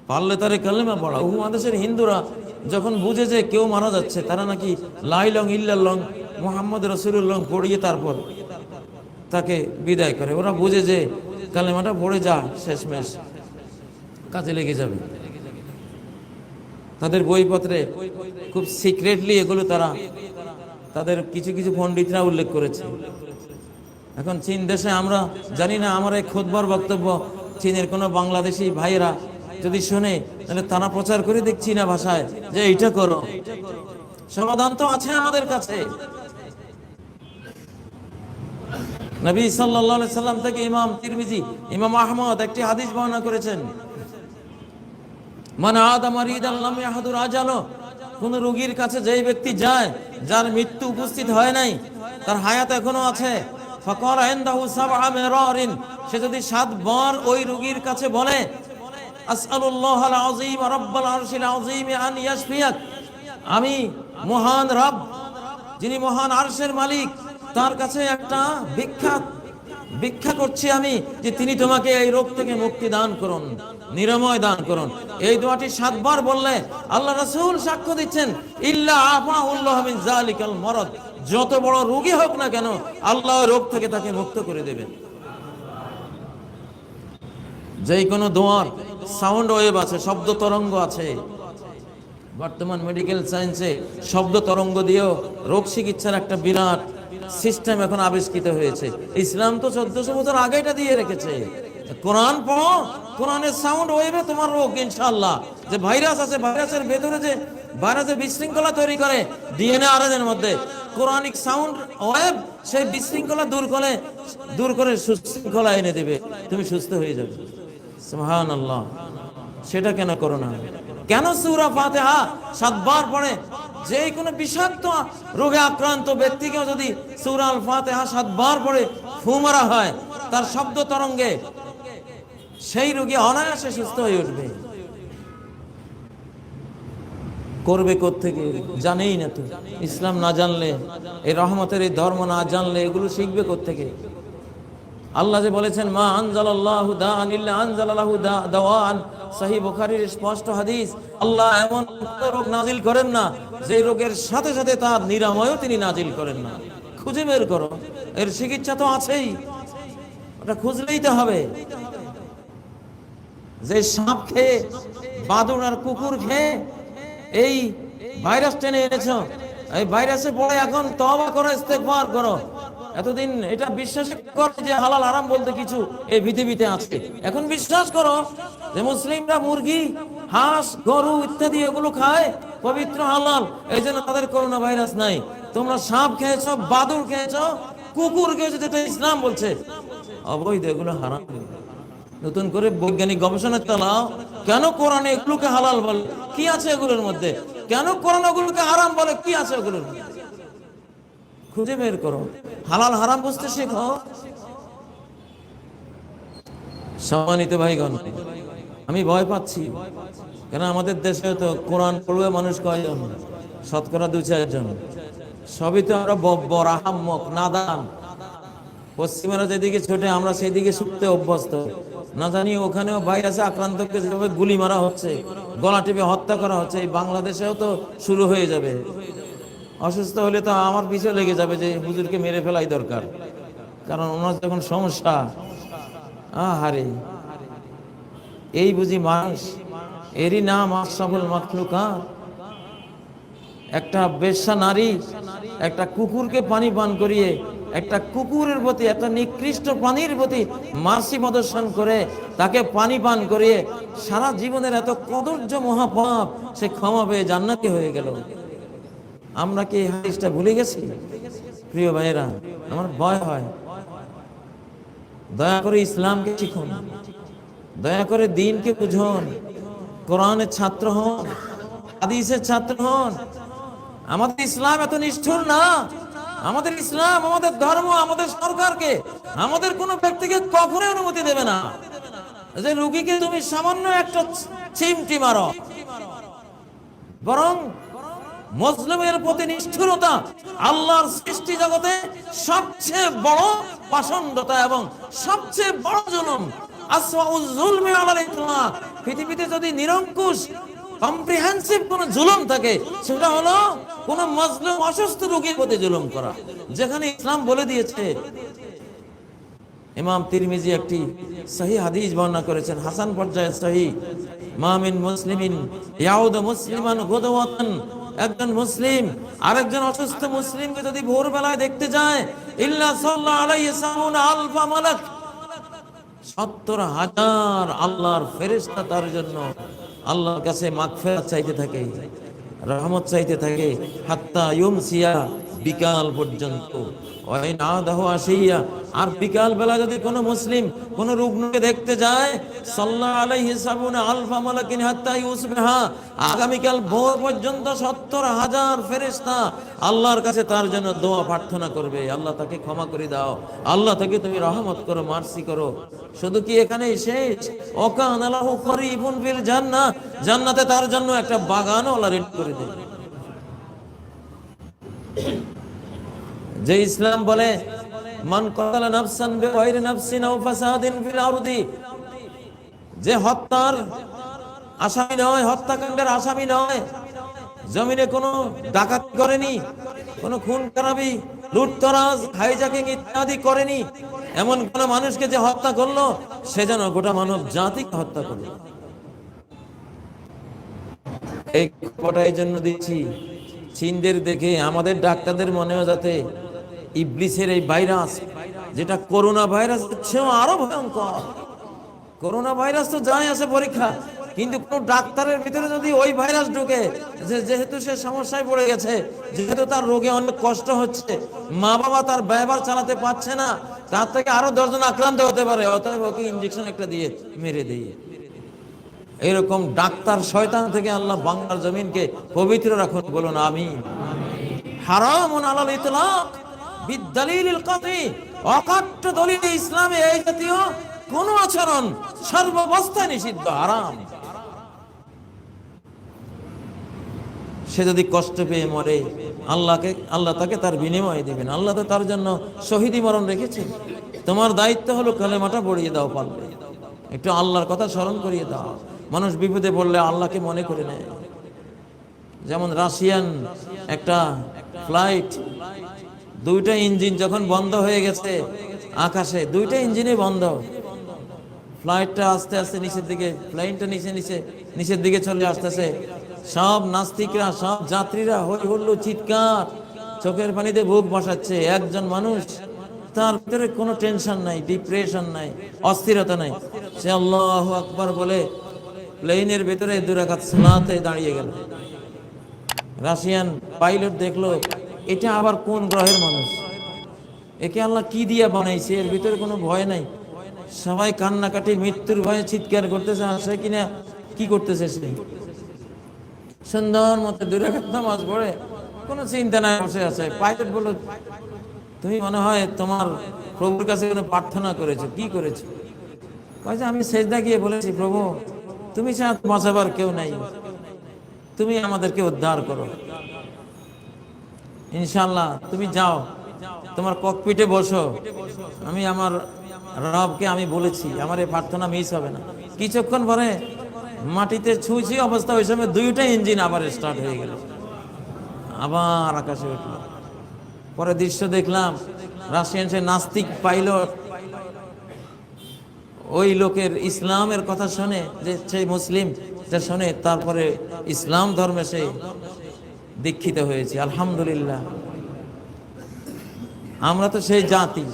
Speaker 1: পারলে তারে কালেমা পড়াও। উপমহাদেশের হিন্দুরা যখন বুঝে যে কেউ মারা যাচ্ছে, তারা নাকি লা ইলাহা ইল্লাল্লাহ মুহাম্মদ রাসূলুল্লাহ পড়িয়ে তারপর তাকে বিদায় করে। ওরা বুঝে যে কালেমাটা পড়ে যা, শেষমেশ কাজে লেগে যাবে। তাদের বইপত্রে খুব সিক্রেটলি এগুলো তাদের কিছু কিছু পণ্ডিতরা উল্লেখ করেছে। এখন চীন দেশে আমরা জানি না, আমার এই খুতবার বক্তব্য চীনের কোনো বাংলাদেশি ভাইয়েরা যদি শুনে, তাহলে তারা প্রচার করে দেখছি না ভাষায় যে এইটা করো, সমাধান তো আছে আমাদের কাছে। নবী সাল্লাল্লাহু আলাইহি সাল্লাম থেকে ইমাম তিরমিজি, ইমাম আহমদ একটি হাদিস বর্ণনা করেছেন, মান আদা মারিদান লাম ইয়াহদুর আজালো, কোন রোগীর কাছে যেই ব্যক্তি যায় যার মৃত্যু উপস্থিত হয় নাই, তার হায়াত এখনো আছে, ফাকারা ইনদাহু সাবআ মিরারিন, সে যদি 7 বার ওই রোগীর কাছে বলে আসআলুল্লাহাল আযীম রাব্বাল আরশিল আযীম আন ইয়াশফিয়াক, আমি মহান রব, যিনি মহান আরশের মালিক, তার কাছে একটা ভিক্ষা করছি আমি যে তিনি তোমাকে এই রোগ থেকে মুক্তি দান করুন, নিরাময় দান করুন। এই দোয়াটি 7 বার বললে আল্লাহ রাসূল সাক্ষ্য দিচ্ছেন ইল্লা আফাহুল্লাহ মিন যালিকাল মারাদ, যত বড় রোগী হোক না কেন আল্লাহ রোগ থেকে তাকে মুক্ত করে দেবেন। যেই কোনো দোয়ার সাউন্ড ওয়েভ আছে, শব্দ তরঙ্গ আছে। বর্তমান মেডিকেল সায়েন্সে শব্দ তরঙ্গ দিয়েও রোগ চিকিৎসার একটা বিরাট সিস্টেম এখন আবিষ্কৃত হয়েছে। ইসলাম তো 1400 বছর আগে এটা দিয়ে রেখেছে। কোরআন পড়ো, কোরআনের সাউন্ড ওয়েভে তোমার রোগ ইনশাআল্লাহ। যে ভাইরাস আছে, ভাইরাসের ভেতরে যে ভাইরাসের বিশৃঙ্খলা তৈরি করে ডিএনএ আরএনএর মধ্যে, কোরআনিক সাউন্ড ওয়েভ সেই বিশৃঙ্খলা দূর করে সুশৃঙ্খলা এনে দেবে, তুমি সুস্থ হয়ে যাবে। সুবহানাল্লাহ। সেটা কেন করো না? কেন সূরা ফাতিহা 7 বার পড়ে যে কোনো বিষাক্ত রোগে আক্রান্ত ব্যক্তিকেও যদি সূরা আল ফাতিহা 7 বার পড়ে ফু মারা হয় তার শব্দ তরঙ্গে, সেই রোগী অনায়াসে সুস্থ হয়ে উঠবে। করবে কোত্থেকে? জানেই না তো। ইসলাম না জানলে, এই রহমতের এই ধর্ম না জানলে এগুলো শিখবে কোত্থেকে? আল্লাহ যে বলেছেন মা আনজালাল্লাহু দাআন ইল্লা আনজালালাহু দাওয়ান, সহিহ বুখারীর স্পষ্ট হাদিস। আল্লাহ এমন রোগ নাজিল করেন না যে রোগের সাথে সাথে তার নিরাময়ও তিনি নাজিল করেন না। খুঁজে বের করো, এর চিকিৎসা তো আছেই, ওটা খুঁজলেই তো হবে। যে সাপ খেয়ে, বাদুড় আর কুকুর খেয়ে এই ভাইরাস টেনে এনেছো, এই ভাইরাসে পড়ে এখন তওবা করো, ইস্তেগফার করো। এতদিন এটা বিশ্বাস করো যে হালাল হারাম বলতে কিছু এই পৃথিবীতে আছে। এখন বিশ্বাস করো যে মুসলিমরা মুরগি, হাঁস, গরু ইত্যাদি এগুলো খায়, পবিত্র হালাল, এই জন্য তাদের করোনা ভাইরাস নাই। তোমরা সাপ খেয়েছো, বাদুড় খেয়েছো, কুকুর খেয়েছো, যেটা ইসলাম বলছে অবৈধ, এগুলো হারাম। নতুন করে বৈজ্ঞানিক গবেষণা চালাও, কেন কোরআনে এগুলোকে হালাল বলে, কি আছে এগুলোর মধ্যে? কেন কোরআন এগুলোকে হারাম বলে, কি আছে এগুলোর মধ্যে? খুঁজে বের করো, হালাল হারাম বুঝতে শেখো। সম্মানিত ভাইগণ, আমি ভয় পাচ্ছি, কেন আমাদের দেশে তো কোরআন পড়ুয়া মানুষ কয়জন? শতকরা 2-4 জন। সবই তো আমরা বব্বর, আহাম্মক, নাদান। পশ্চিমারা যেদিকে ছোটে আমরা সেদিকে ছুটতে অভ্যস্ত। না জানি ওখানেও ভাইরাসে আক্রান্তকে যেভাবে গুলি মারা হচ্ছে, গলা টিপে হত্যা করা হচ্ছে, এই বাংলাদেশেও তো শুরু হয়ে যাবে। অসুস্থ হলে তো আমার পিছু লেগে যাবে যে হুজুরকে মেরে ফেলাই দরকার, কারণ ওনার যখন সমস্যা। আহারে, এই বুঝি মানুষ? এরই নাম আশরাফুল মাখলুকাত। একটা বেশ্যা নারী একটা কুকুরকে পানি পান করিয়ে, একটা কুকুরের প্রতি, একটা নিকৃষ্ট প্রাণীর প্রতি মার্সি প্রদর্শন করে তাকে পানি পান করিয়ে সারা জীবনের এত কদর্য মহাপাপ সে ক্ষমা পেয়ে জান্নাতি হয়ে গেল। আমরা কি এই হাদিসটা ভুলে গেছি? প্রিয় ভাইয়েরা, আমার ভয় হয়। দয়া করে ইসলামকে শিখুন, দয়া করে দ্বীনকে বুঝুন, কোরআনের ছাত্র হন, হাদিসের ছাত্র হন। আমাদের ইসলাম এত নিষ্ঠুর না। আমাদের ইসলাম, আমাদের ধর্ম, আমাদের সরকারকে, আমাদের কোনো ব্যক্তিকে কখনোই অনুমতি দেবে না যে রোগীকে তুমি সামান্য একটা চিমটি মারো। বরং মুসলিমের প্রতি নিষ্ঠুরতা আল্লাহর সৃষ্টি জগতে সবচেয়ে বড় পাষণ্ডতা এবং সবচেয়ে বড় জুলুম। আসওয়াউজ যুলমি আলাল ইতলাক। পৃথিবীতে যদি নিরঙ্কুশ কম্প্রিহেনসিভ কোন জুলুম থাকে, সেটা হলো কোন মাজলুম অসুস্থ রোগীর প্রতি জুলুম করা, যেখানে ইসলাম বলে দিয়েছে। ইমাম তিরমিজি একটি সহিহ হাদিস বর্ণনা করেছেন, হাসান পর্যায়ে সহিহ। মা মিন মুসলিমিন ইয়াউদু মুসলিমান গুদওয়াতান, একজন মুসলিম আরেকজন অসুস্থ মুসলিমকে যদি ভোরবেলায় দেখতে যায়, ইল্লা সাল্লাল্লাহু আলাইহি সাল্লাম আলফা মালাক, 70,000 আল্লাহর ফেরেশতা তার জন্য আল্লাহর কাছে মাগফিরাত চাইতে থাকে, রহমত চাইতে থাকে। হাত্তা ইউমসিয়া, বিকাল পর্যন্ত। আর বিকাল বেলা যদি কোনো মুসলিম কোনো রুগ্নকে দেখতে যায়, সাল্লাল্লাহু আলাইহি সাবুনা আলফা মালাকিন হাত্তা ইউসবিহা, আগামীকাল ভোর পর্যন্ত 70,000 ফেরেশতা আল্লাহর কাছে তার জন্য দোয়া প্রার্থনা করবে, আল্লাহ তাকে ক্ষমা করে দাও, আল্লাহ তাকে তুমি রহমত করো, মার্সি করো। শুধু কি এখানেই শেষ? ওয়াকানা লাহু করিবুন ফিল জান্নাহ, জান্নাতে তার জন্য একটা বাগানও আল্লাহ রেডি করে দেবে। যে ইসলাম বলে মান কাতালা নাফসান বিগাইরি নাফসিন আও ফাসাদিন ফিল আরদি, যে হত্যার আসামি নয়, হত্যাকাণ্ডের আসামি নয়, জমিনে কোনো ডাকাতি করেনি, কোনো খুন খারাপি, লুটতরাজ, হাইজ্যাকিং ইত্যাদি করেনি, এমন কোন মানুষকে যে হত্যা করলো সে যেন গোটা মানব জাতিকে হত্যা করলো। এই খবরটা এই জন্য দিচ্ছি, চীনদের দেখে আমাদের ডাক্তারদের মনেও যাতে ইবলিসের এই ভাইরাস, যেটা করোনা ভাইরাস, সেও আরো ভয়ঙ্কর। করোনা ভাইরাস তো যায় আসে পরীক্ষা, কিন্তু কোন ডাক্তারের ভিতরে যদি ওই ভাইরাস ঢুকে, যেহেতু সে সমস্যায় পড়ে গেছে, যেহেতু তার রোগে অনেক কষ্ট হচ্ছে, মা বাবা তার ব্যবহার চালাতে পারছে না, তার থেকে আরো 10 জন আক্রান্ত হতে পারে, অতএব ওকে ইনজেকশন একটা দিয়ে মেরে দিয়ে। এরকম ডাক্তার শয়তান থেকে আল্লাহ বাংলার জমিনকে পবিত্র রাখুন, বলুন আমিন। হারামুন আলাল ইতলাক বিদালিলিল কাতি, অকাট্য দলিলে ইসলামে এই জাতীয় কোন আচরণ সর্বাবস্থায় নিষিদ্ধ, হারাম। সে যদি কষ্ট পেয়ে মরে, আল্লাহ তাকে তার বিনিময় দিবেন। আল্লাহ তো তার জন্য শহীদি মরণ রেখেছে। তোমার দায়িত্ব হলো কালেমাটা পড়িয়ে দাও, পারলে একটু আল্লাহর কথা স্মরণ করিয়ে দাও। মানুষ বিপদে পড়লে আল্লাহকে মনে করে নেয়। যেমন রাশিয়ান একটা ফ্লাইট, 2টা ইঞ্জিন যখন বন্ধ হয়ে গেছে আকাশে, 2টা ইঞ্জিনই বন্ধ, ফ্লাইটটা আস্তে আস্তে নিচের দিকে, প্লেনটা নিচের দিকে চলে আসতেছে। সব নাস্তিকরা, সব যাত্রীরা হই হুল্লো, চিৎকার, চোখের পানিতে বুক বসাচ্ছে। একজন মানুষ, তার ভিতরে কোনো টেনশন নাই, ডিপ্রেশন নাই, অস্থিরতা নাই, সে আল্লাহু আকবার বলে প্লেনের ভিতরে 2 রাকাত সালাতে দাঁড়িয়ে গেল। রাশিয়ান পাইলট দেখলো, এটা আবার কোন গ্রহের মানুষ, একে আল্লাহ কি দিয়া বানাইছে, এর ভিতরে কোনো ভয় নাই। সবাই কান্নাকাটি, মৃত্যুর ভয়ে চিৎকার করতেছে, আসে কিনা কি করতেছে, সে সুন্দর মতো 2 রাকাত নামাজ পড়ে কোনো চিন্তা নাই বসে আছে। পাইলট বলল, তুমি মনে হয় তোমার প্রভুর কাছে কোনো প্রার্থনা করেছো, কি করেছো? কয়েছে আমি সেজদা গিয়ে বলেছি, প্রভু তুমি ছাড়া বাঁচাবার কেউ নাই, তুমি আমাদেরকে উদ্ধার করো, ইনশাআল্লাহ তুমি যাও, তোমার ককপিটে বসো, আমি আমার রবকে আমি বলেছি, আমার এই প্রার্থনা মিস হবে না। কিছুক্ষণ পরে মাটিতে ছুঁছি অবস্থা, ওই সময় 2টা ইঞ্জিন আবার স্টার্ট হয়ে গেল, আবার আকাশে উঠল। পরে দৃশ্য দেখলাম, রাশিয়ান সে নাস্তিক পাইলট ওই লোকের ইসলামের কথা শুনে, যে সেই মুসলিম যা শুনে, তারপরে ইসলাম ধর্মে সে দীক্ষিত হয়েছে। আলহামদুলিল্লাহ, আমরা তো সেই জাতি,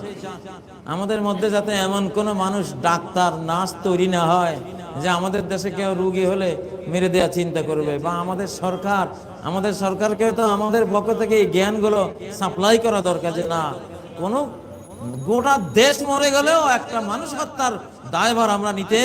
Speaker 1: আমাদের মধ্যে যাতে এমন কোন মানুষ, ডাক্তার, নার্স তৈরি না হয় যে আমাদের দেশে কেউ রোগী হলে মেরে দেওয়া চিন্তা করবে, বা আমাদের সরকারকে তো আমাদের পক্ষ থেকে এই জ্ঞানগুলো সাপ্লাই করা দরকার, যে না, কোনো গোটা দেশ মরে গেলেও একটা মানুষ হত্যার দায়ভার আমরা নিতে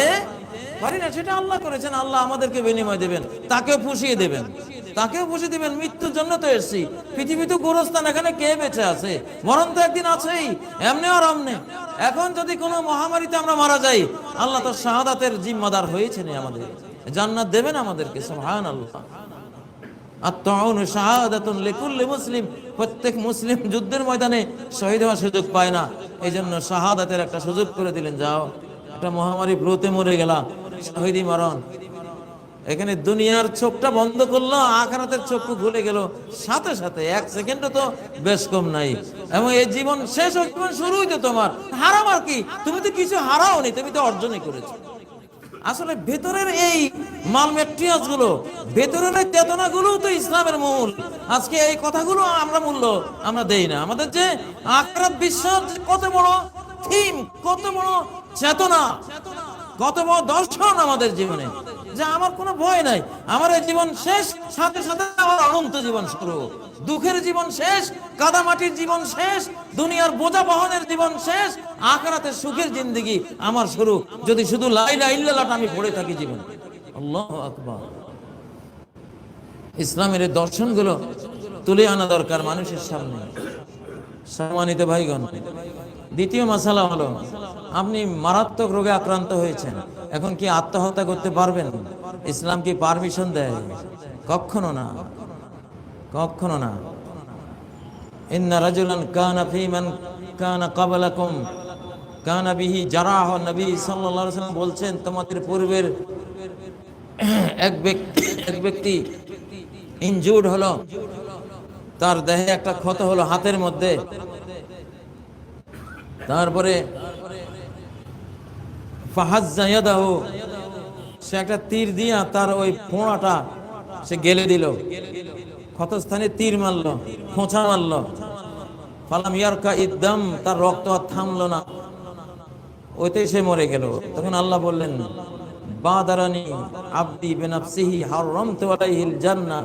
Speaker 1: পারি না। সেটা আল্লাহ করেছেন, আল্লাহ আমাদেরকে বিনিময় দেবেন, তাকেও পুষিয়ে দেবেন, মৃত্যুর জন্য তো এসেছি। পৃথিবী তো গোরস্থান, এখানে কে বেঁচে আছে? মরণ তো একদিন আছেই, এমনি আর অমনে। এখন যদি কোনো মহামারীতে আমরা মারা যাই, আল্লাহ তো শাহাদাতের জিম্মাদার হয়েছেন, আমাদের জান্নাত দেবেন আমাদেরকে, সুবহানাল্লাহ। আত-তাউনু শাহাদাতুন লিকুল্লি মুসলিম, প্রত্যেক মুসলিম যুদ্ধের ময়দানে শহীদ হওয়ার সুযোগ পায় না, এই জন্য শাহাদাতের একটা সুযোগ করে দিলেন। যাও, একটা মহামারী ফ্লুতে মরে গেলা, শহীদি মরণ। এখানে দুনিয়ার চোখটা বন্ধ করলো, আখিরাতের চক্ষু খুলে গেল সাথে সাথে, 1 সেকেন্ডও তো বেশ কম নাই। এবং এই জীবন শেষ, জীবন শুরুই তো তোমার। হারাম আর কি, তুমি তো কিছু হারাওনি, তুমি তো অর্জনই করেছো। আসলে ভেতরের এই মাল ম্যাট্রিয়াস গুলো, ভেতরের এই চেতনা গুলো তো ইসলামের মূল। আজকে এই কথাগুলো আমরা দেই না। আমাদের যে আখিরাত বিশ্বাস, কত বড় থিম, কত বড় চেতনা, কত বড় দর্শন আমাদের জীবনে, যে আমার কোনো ভয় নাই, আমার এই জীবন শেষ, সাথে সাথে আমার অনন্ত জীবন শুরু। দুঃখের জীবন শেষ, কাদামাটির জীবন শেষ, দুনিয়ার বোঝা বহনের জীবন শেষ, আখিরাতের সুখের জিন্দেগি আমার শুরু, যদি শুধু লা ইলাহা ইল্লাল্লাহটা আমি পড়ে থাকি জীবন। আল্লাহু আকবার। ইসলামের এই দর্শনগুলো তুলে আনা দরকার মানুষের সামনে। সম্মানিত ভাইগণ, দ্বিতীয় মাসালা হলো, আপনি মারাত্মক রোগে আক্রান্ত হয়েছেন, এখন কি আত্মহত্যা করতে পারবেন? ইসলাম কি পারমিশন দেয়? কখনো না, কখনো না। ইন্না রাজুলান কানা ফী মান কানা ক্বাবলাকুম কানা বিহি জারাহ। নবী সাল্লাল্লাহু আলাইহি ওয়াসাল্লাম বলছেন, তোমাদের পূর্বের এক ব্যক্তি ইনজুর্ড হলো, তার দেহে একটা ক্ষত হলো হাতের মধ্যে, তারপরে ফাহাজ্জা ইয়াদাহু, সে একটা তীর দিয়া তার ওই ফোঁড়াটা সে গেলে দিল, ক্ষতস্থানে তীর মারলো, খোঁচা মারলো। ফালাম ইয়ারকা ইদ্দাম, তার রক্ত আর থামলো না, ওইতে সে মরে গেল। তখন আল্লাহ বললেন, বাদারানি আবদি বিনাফসিহি হারামতু আলাইহিল জান্নাহ,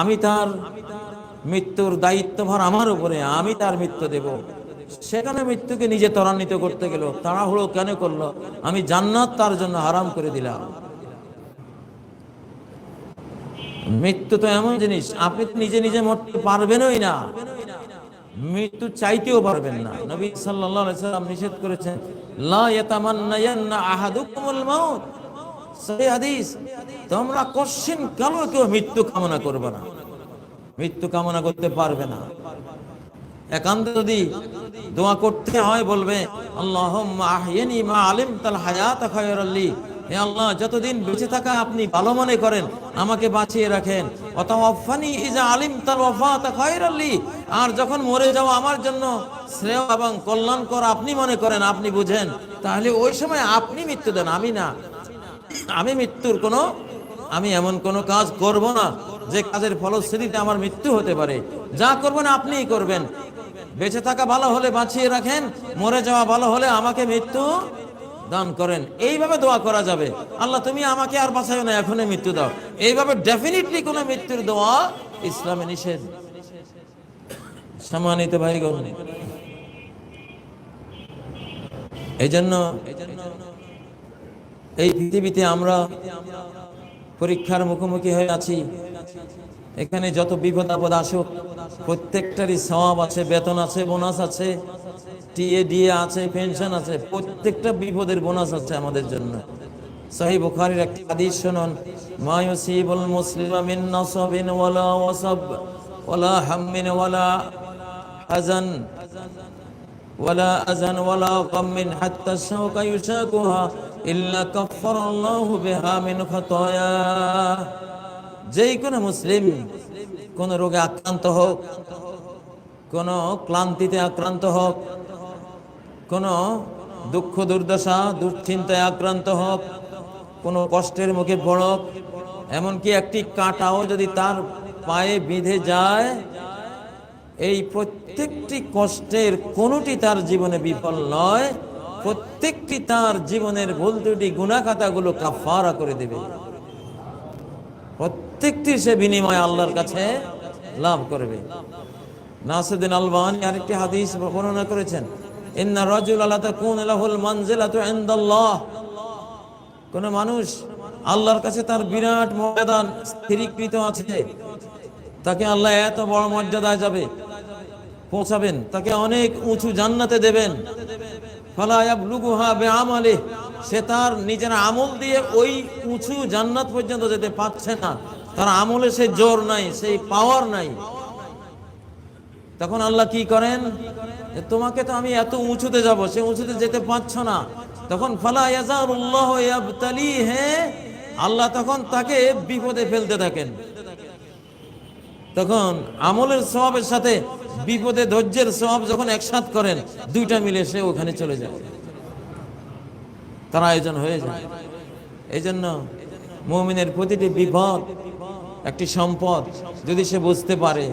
Speaker 1: আমি তার মৃত্যুর দায়িত্বভার আমার উপরে, আমি তার মৃত্যু দেব। সেখানে মৃত্যুকে নিজে ত্বরান্বিত করতে গেল, তাড়াহুড়ো কেন করলো? আমি জান্নাত তার জন্য হারাম করে দিলাম। মৃত্যু তো এমন জিনিস, আপনি তো নিজে নিজে মরতে পারবেনই না, মৃত্যু চাইতেও পারবেন না। নবী সাল্লাল্লাহু আলাইহি ওয়াসাল্লাম নিষেধ করেছেন, লা ইয়াতামান্নায়ান্না আহাদুকুমুল মাউত। সহিহ হাদিস, তোমরা কোশ্চিন কালো কেউ মৃত্যু কামনা করবে না, মৃত্যু কামনা করতে পারবে না। একান্ত যদি দোয়া করতে হয়, বলবে আল্লাহুম্মা আহইনি মা আলিমতাল হায়াতা খায়রাল লি, হে আল্লাহ, যতদিন বেঁচে থাকা আপনি ভালো মনে করেন আমাকে বাঁচিয়ে রাখেন। ওয়াতাওয়াফানি ইজা আলিমতাল ওয়াফাতা খায়রাল লি, আর যখন মরে যাওয়া আমার জন্য শ্রেয় এবং কল্যাণকর আপনি মনে করেন, আপনি বুঝেন, তাহলে ওই সময় আপনি মৃত্যু দেন, আমি না। আমি মৃত্যুর আমি এমন কোনো কাজ করব না যে কাজের ফলশ্রুতিতে আমার মৃত্যু হতে পারে। যা করবেন আপনিই করবেন। বেঁচে থাকা ভালো হলে বাঁচিয়ে রাখেন, মরে যাওয়া ভালো হলে আমাকে মৃত্যু দান করেন। এইভাবে দোয়া করা যাবে, আল্লাহ তুমি আমাকে আর বাঁচাও না, এখনই মৃত্যু দাও। এইভাবে ডেফিনিটলি কোনো মৃত্যুর দোয়া ইসলামে নিষেধ। সম্মানিত ভাইগণ, এই জন্য এই পৃথিবীতে আমরা পরীক্ষার মুখোমুখি হয়ে আছি। এখানে যত বিপদ আপদ আসুক, প্রত্যেকটারই সওয়াব আছে, বেতন আছে, বোনাস আছে, টিএ ডিএ আছে, পেনশন আছে, প্রত্যেকটা বিপদের বোনাস আছে আমাদের জন্য। সহিহ বুখারীর একটি হাদিস শুনুন, মা ইউসিবুল মুসলিমা মিন নাসাবিন ওয়ালা ওয়াসাব ওয়ালা হাম্মিন ওয়ালা হাযান ওয়ালা আযান ওয়ালা গাম্মিন হাত্তা শাওকা ইউশাকুহা ইল্লা কাফফারাল্লাহু বিহা মিন খাতায়া। যেই কোনো মুসলিম কোন রোগে আক্রান্ত হোক, কোন ক্লান্তিতে আক্রান্ত হোক, কোন দুঃখ দুর্দশা দুশ্চিন্তায় আক্রান্ত হোক, কোন কষ্টের মুখে পড়ুক, এমনকি একটি কাঁটাও যদি তার পায়ে বিঁধে যায়, এই প্রত্যেকটি কষ্টের কোনোটি তার জীবনে বিফল নয়, প্রত্যেকটি তার জীবনের ভুল ত্রুটি গুনাহ খাতাগুলো কাফারা করে দেবে। প্রত্যেকটি সে বিনিময় আল্লাহর কাছে লাভ করবে। নাসিরউদ্দিন আলবানী আরেকটি হাদিস বর্ণনা করেছেন, ইন্না রাজুলা লা তাকুনু লাহুল মানজিলাতু ইনদাল্লাহ, কোন মানুষ আল্লাহর কাছে তার বিরাট মর্যাদা স্থিরীকৃত আছে, তাকে আল্লাহ এত বড় মর্যাদায় পৌঁছাবেন, তাকে অনেক উঁচু জান্নাতে দেবেন। ফালা ইয়াবলুগুহা বিআমালিহি, সে তার নিজের আমল দিয়ে ওই উঁচু জান্নাত পর্যন্ত যেতে পারছে না, তার আমলে সেই জোর নাই, সেই পাওয়ার নাই। তখন আল্লাহ কি করেন, তোমাকে তো আমি এত উঁচুতে যাব, সে উঁচুতে যেতে পারছো না। তখন ফালা ইয়াজারুল্লাহু ইয়াবতালিহি, আল্লাহ তখন তাকে বিপদে ফেলতে থাকেন। তখন আমলের সওয়াবের সাথে বিপদে ধৈর্যের সওয়াব যখন একসাথ করেন, দুইটা মিলে সে ওখানে চলে যায়, তার আয়োজন হয়ে যায়। এই জন্য মুমিনের প্রতিটি বিপদ একটি সম্পদ, যদি সে বুঝতে পারে।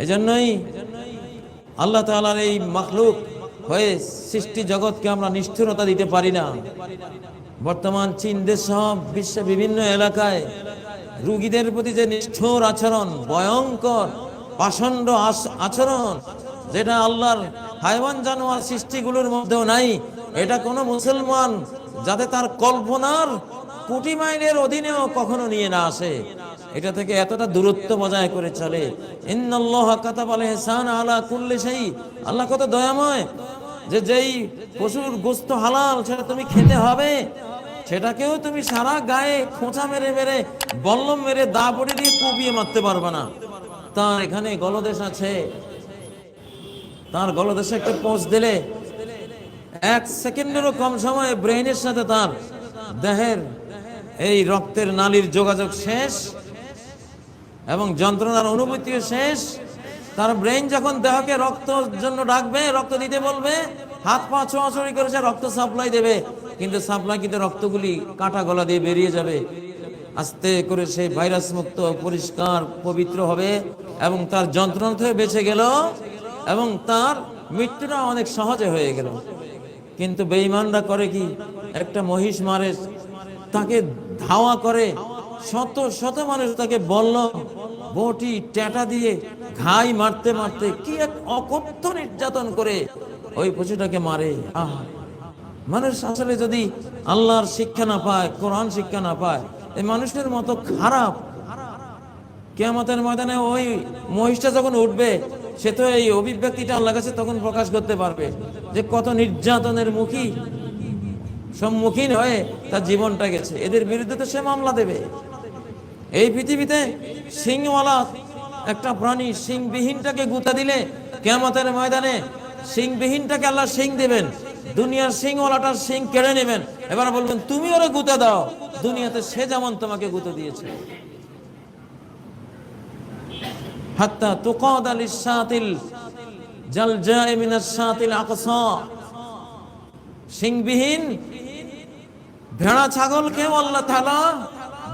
Speaker 1: এই জন্যই আল্লাহ তাআলার এই মাখলুক হয়ে সৃষ্টি জগৎকে আমরা নিষ্ঠুরতা দিতে পারি না। বর্তমান চীন দেশ সহ বিশ্বের বিভিন্ন এলাকায় রোগীদের প্রতি যে নিষ্ঠুর আচরণ, ভয়ঙ্কর পাষণ্ড আচরণ, যেটা আল্লাহর হাইওয়ান জানোয়ার সৃষ্টিগুলোর মধ্যেও নাই, এটা কোনো মুসলমান যাতে তার কল্পনার কোটি মাইলের অধীনেও কখনো নিয়ে না আসে, এটা থেকে এতটা দূরত্ব বজায় করে চলে। ইন্নাল্লাহা কাতাবাল ইহসান আলা কুল্লি শাই। আল্লাহ কত দয়াময়, যে যেই পশুর গোশত হালাল সেটা তুমি খেতে হবে, সেটাকেও তুমি সারা গায়ে খোঁচা মেরে মেরে বল্লম মেরে দা পড়ে দিয়ে কুপিয়ে মারতে পারবে না। তার এখানে গলদেশ আছে, তার গলদেশে একটা পোঁচ দিলে 1 সেকেন্ডেরও কম সময়ে ব্রেইনের সাথে তার দেহের এই রক্তের নালীর যোগাযোগ শেষ এবং যন্ত্রণার অনুভূতিও শেষ। তার ব্রেইন যখন দেহকে রক্তের জন্য ডাকবে, রক্ত দিতে বলবে, হাত পা ছোঁয়াছুঁড়ি করে সে রক্ত সাপ্লাই দেবে, কিন্তু সাপ্লাই কিন্তু রক্তগুলি কাটা গলা দিয়ে বেরিয়ে যাবে। আস্তে করে সে ভাইরাস মুক্ত, পরিষ্কার, পবিত্র হবে এবং তার যন্ত্রণা থেকে বেঁচে গেল এবং তার মৃত্যুটা অনেক সহজে হয়ে গেল। কিন্তু বেঈমানরা করে কি, একটা মহিষ মারে, তাকে ধাওয়া করে, শত শত মানুষ তাকে বলল বটি ট্যাটা দিয়ে ঘাই মারতে মারতে কি এক অকথ্য নির্যাতন করে ওই পশুটাকে মারে। মানুষ আসলে যদি আল্লাহর শিক্ষা না পায়, কোরআন শিক্ষা না পায়, এই মানুষের মতো খারাপ, কিয়ামতের ময়দানে ওই মহিষটা যখন উঠবে, সে তো এই অভিব্যক্তিটা আল্লাহর কাছে তখন প্রকাশ করতে পারবে যে কত নির্যাতনের সম্মুখীন হয়ে তার জীবনটা গেছে। এদের বিরুদ্ধে তো সে মামলা দেবে। এই পৃথিবীতে সিংওয়ালা একটা প্রাণী সিংবিহীনটাকে গুঁতা দিলে কিয়ামতের ময়দানে সিংবিহীনটাকে আল্লাহ সিং দেবেন, দুনিয়ার সিংওয়ালাটার সিং কেড়ে নেবেন, এবার বলবেন তুমি ওরে গুঁতা দাও, দুনিয়াতে সে যেমন তোমাকে গুঁতো দিয়েছে। হাত্তা তুকাদা লিসাতিল জালজা'i মিনাস সাতিল আকসা। সিংবিহীন ভেড়া ছাগলকেও আল্লাহ তাআলা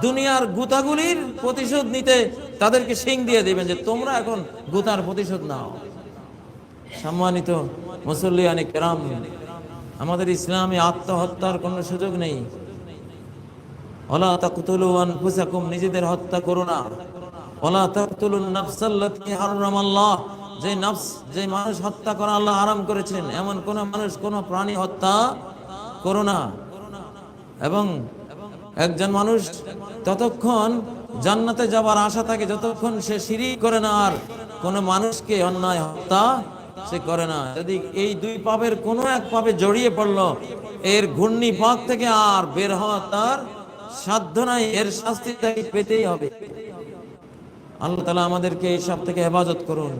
Speaker 1: দুনিয়ার গুতাগুলির প্রতিশোধ নিতে তাদেরকে সিং দিয়ে দিবেন যে তোমরা এখন গুতার প্রতিশোধ নাও। সম্মানিত মুসল্লিয়ানে কেরাম, আমাদের ইসলামে আত্মহত্যার কোনো সুযোগ নেই। ওয়ালা তাকতুলু আনফুসাকুম, নিজেদের হত্যা করো না। ওয়ালা তাকতুলুন নাফসাল্লাতী হারামাল্লাহ, যে নফস, যে মানুষ হত্যা করা আল্লাহ হারাম করেছেন, এমন কোন মানুষ, কোন প্রাণী হত্যা করো না। এবং একজন মানুষ ততক্ষণ জান্নাতে যাবার আশা থাকে যতক্ষণ সে শিরক করে না আর কোন মানুষকে অন্যায় হত্যা সে করে না। যদি এই দুই পাপের কোনো এক পাপে জড়িয়ে পড়লো, এর ঘূর্ণি পাক থেকে আর বের হওয়া তার সাধ্য নাই, এর শাস্তি তাকে পেতেই হবে। আল্লাহ তাআলা আমাদেরকে এই সব থেকে হেফাজত করুন,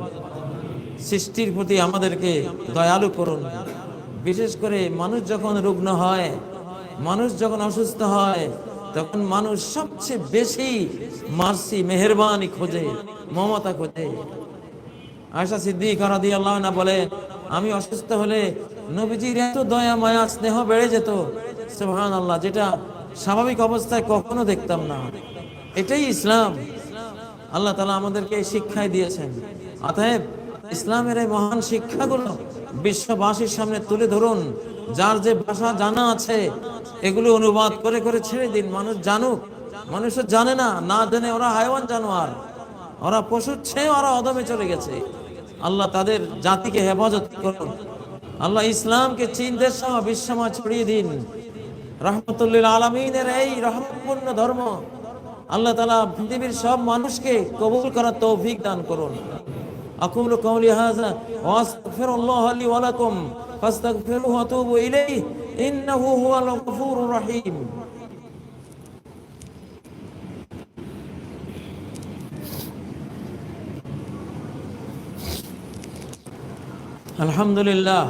Speaker 1: সৃষ্টির প্রতি আমাদেরকে দয়ালু করুন। বিশেষ করে মানুষ যখন রুগ্ন হয়, মানুষ যখন অসুস্থ হয়, তখন মানুষ সবচেয়ে বেশি মার্সি, মেহেরবানি খোঁজে, মমতা খোঁজে। আয়েশা সিদ্দিকা রাদিয়াল্লাহু আনহা বলে, আমি অসুস্থ হলে নবীজির এত দয়া মায়া স্নেহ বেড়ে যেত, সুবহানাল্লাহ, যেটা স্বাভাবিক অবস্থায় কখনো দেখতাম না। এটাই ইসলাম। আল্লাহ তাআলা আমাদেরকে এই শিক্ষাই দিয়েছেন। অতএব ইসলামের এই মহান শিক্ষাগুলো বিশ্ববাসীর সামনে তুলে ধরুন। যার যে ভাষা জানা আছে এগুলো অনুবাদ করে করে ছেড়ে দিন, মানুষ জানুক। মানুষ জানে না, না জেনে ওরা হাইওয়ান জানোয়ার, ওরা পশুর চেয়ে ওরা অদমে চলে গেছে। আল্লাহ তাদের জাতিকে হেফাজত করুন। আল্লাহ ইসলামকে চীন দেশ সহ বিশ্বময় ছড়িয়ে দিন। রাহমাতুল লিল আলামিনের এই রহমতপূর্ণ ধর্ম আল্লাহ তাআলা পৃথিবীর সব মানুষকে কবুল করার তৌফিক দান করুন। আকুলু কাওলি হাযা ওয়া আস্তাগফিরুল্লাহ লি ওয়া লাকুম ফাস্তাগফিরুহু ওয়া তুবু ইলাইহি ইন্নাহু হুয়াল গফুরুর রহিম। আলহামদুলিল্লাহ,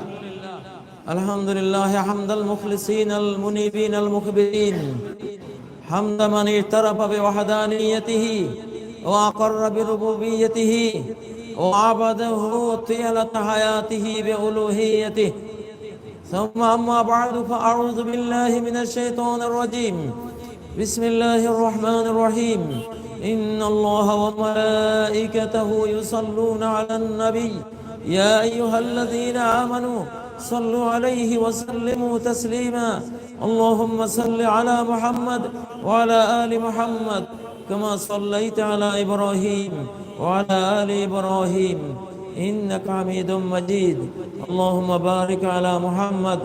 Speaker 1: আলহামদুলিল্লাহ হামদাল মুখলিসিনাল মুনিবিনাল মুখবিরিন, হামদা মান ইতারাফা বিওয়াহদানিয়াতিহি ওয়া আকাররা বিরুবুবিয়্যাতিহি ওয়া আবাদাহু তিয়ালাতা হায়াতিহি বিউলুহিয়্যাতিহি। সুম্মা আম্মা বা'দু ফাআউযু বিল্লাহি মিনাশ শাইতানির রাজীম। বিসমিল্লাহির রাহমানির রাহিম। ইন্নাল্লাহা ওয়া মালাইকাতাহু ইউসাল্লুনা আলান নবী ইয়া আইয়ুহাল্লাযীনা আমানু صلوا عليه وسلموا تسليما اللهم صل على محمد وعلى آل محمد كما صليت على إبراهيم وعلى آل إبراهيم إنك حميد مجيد اللهم بارك على محمد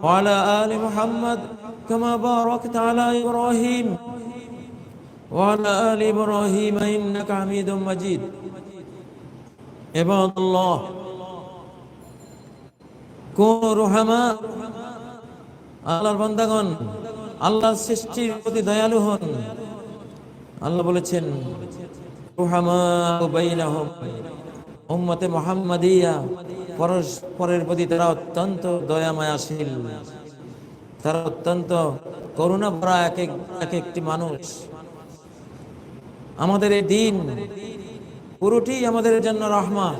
Speaker 1: وعلى آل محمد كما باركت على إبراهيم وعلى آل إبراهيم إنك حميد مجيد عباد الله كونوا رحماء আল্লাহর বান্দাগণ আল্লাহর সৃষ্টির প্রতি দয়ালু হন আল্লাহ বলেছেন রুহামা বাইনাহুম উম্মতে মুহাম্মাদিয়া পরস্পরের প্রতি তারা অত্যন্ত দয়া মায়াশীল তারা অত্যন্ত করুণা ভরা এক একটি মানুষ আমাদের এই দিন পুরোটি আমাদের জন্য রহমত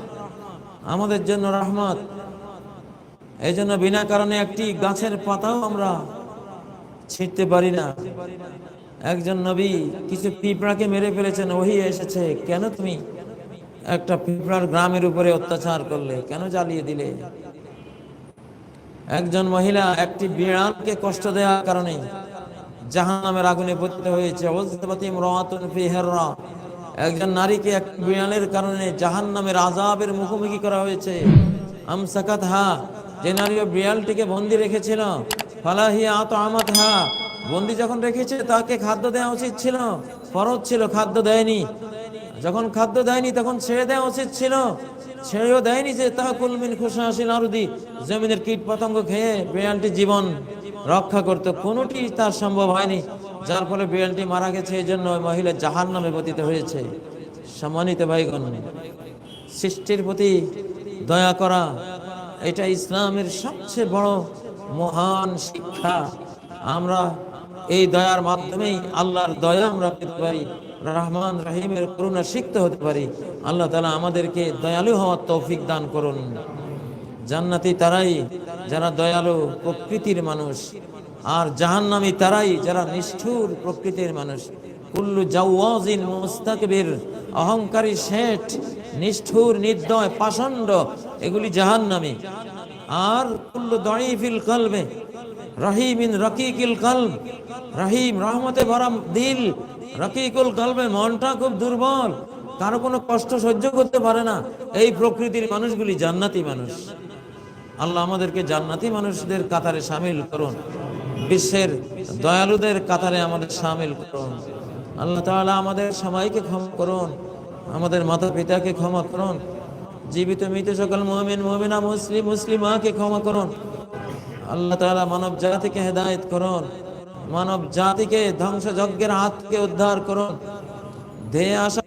Speaker 1: আমাদের জন্য রহমত এই জন্য বিনা কারণে একটি গাছের পাতাও আমরা ছিঁড়তে পারি না একজন নবী কিছু পিঁপড়াকে মেরে ফেলেছেন ওহী এসেছে কেন তুমি একটা পিঁপড়ার গ্রামের উপরে অত্যাচার করলে কেন জ্বালিয়ে দিলে একজন মহিলা একটি বিড়ালকে কষ্ট দেওয়ার কারণে জাহান্নামের আগুনে পতিত হয়েছে একজন নারীকে এক বিড়ালের কারণে জাহান্নামের আযাবের মুখোমুখি করা হয়েছে আমসাকাতহা যে নারী বিড়ালটিকে বন্দি রেখেছিল ফালাহিয়া আতআমাতহা বন্দি যখন রেখেছে তাকে খাদ্য দেওয়া উচিত ছিল ফরজ ছিল খাদ্য দেয়নি যখন খাদ্য দেয়নি তখন ছেড়ে দেওয়া উচিত ছিল ছেড়েও দেয়নি যে তাকুল মিন খুশাশিল আরদি জমিনের কীট পতঙ্গ খেয়ে বিড়ালটি জীবন রক্ষা করতে কোনোটি তার সম্ভব হয়নি যার ফলে বিড়ালটি মারা গেছে এই জন্য ওই মহিলা জাহান্নামে পতিত হয়েছে সম্মানিত ভাইগণ সৃষ্টির প্রতি দয়া করা এটা ইসলামের সবচেয়ে বড় মহান শিক্ষা আমরা এই দয়ার মাধ্যমেই আল্লাহর দয়া আমরা পেতে পারি রহমান রহিমের করুণা শিখতে হতে পারি আল্লাহ তাআলা আমাদেরকে দয়ালু হওয়ার তৌফিক দান করুন জান্নাতি তারাই যারা দয়ালু প্রকৃতির মানুষ আর জাহান্নামী তারাই যারা নিষ্ঠুর প্রকৃতির মানুষ কুল্লু জাওয়াজিন মুস্তাকবির অহংকারী শেঠ নিষ্ঠুর নির্দয় পাষণ্ড এগুলি জাহান্নামী আর কুল্লু দাঈফিল কলবে রহিমিন রকিকুল কলব রহিম রহমতে ভরা দিল রকিকুল কলবে মনটা খুব দুর্বল কারো কোনো কষ্ট সহ্য করতে পারে না এই প্রকৃতির মানুষগুলি জান্নাতি মানুষ আল্লাহ আমাদেরকে জান্নাতি মানুষদের কাতারে শামিল করুন বিশ্বের দয়ালুদের কাতারে আমাদের শামিল করুন আল্লাহ তাআলা আমাদের সবাইকে ক্ষমা করুন আমাদের মাতা পিতাকে ক্ষমা করুন জীবিত মৃত সকল মুমিন মুমিনা মুসলিম মুসলিমাকে ক্ষমা করুন আল্লাহ তাআলা মানব জাতিকে হেদায়েত করুন মানব জাতিকে ধ্বংসযজ্ঞের হাত থেকে উদ্ধার করুন ধেয়ে আসা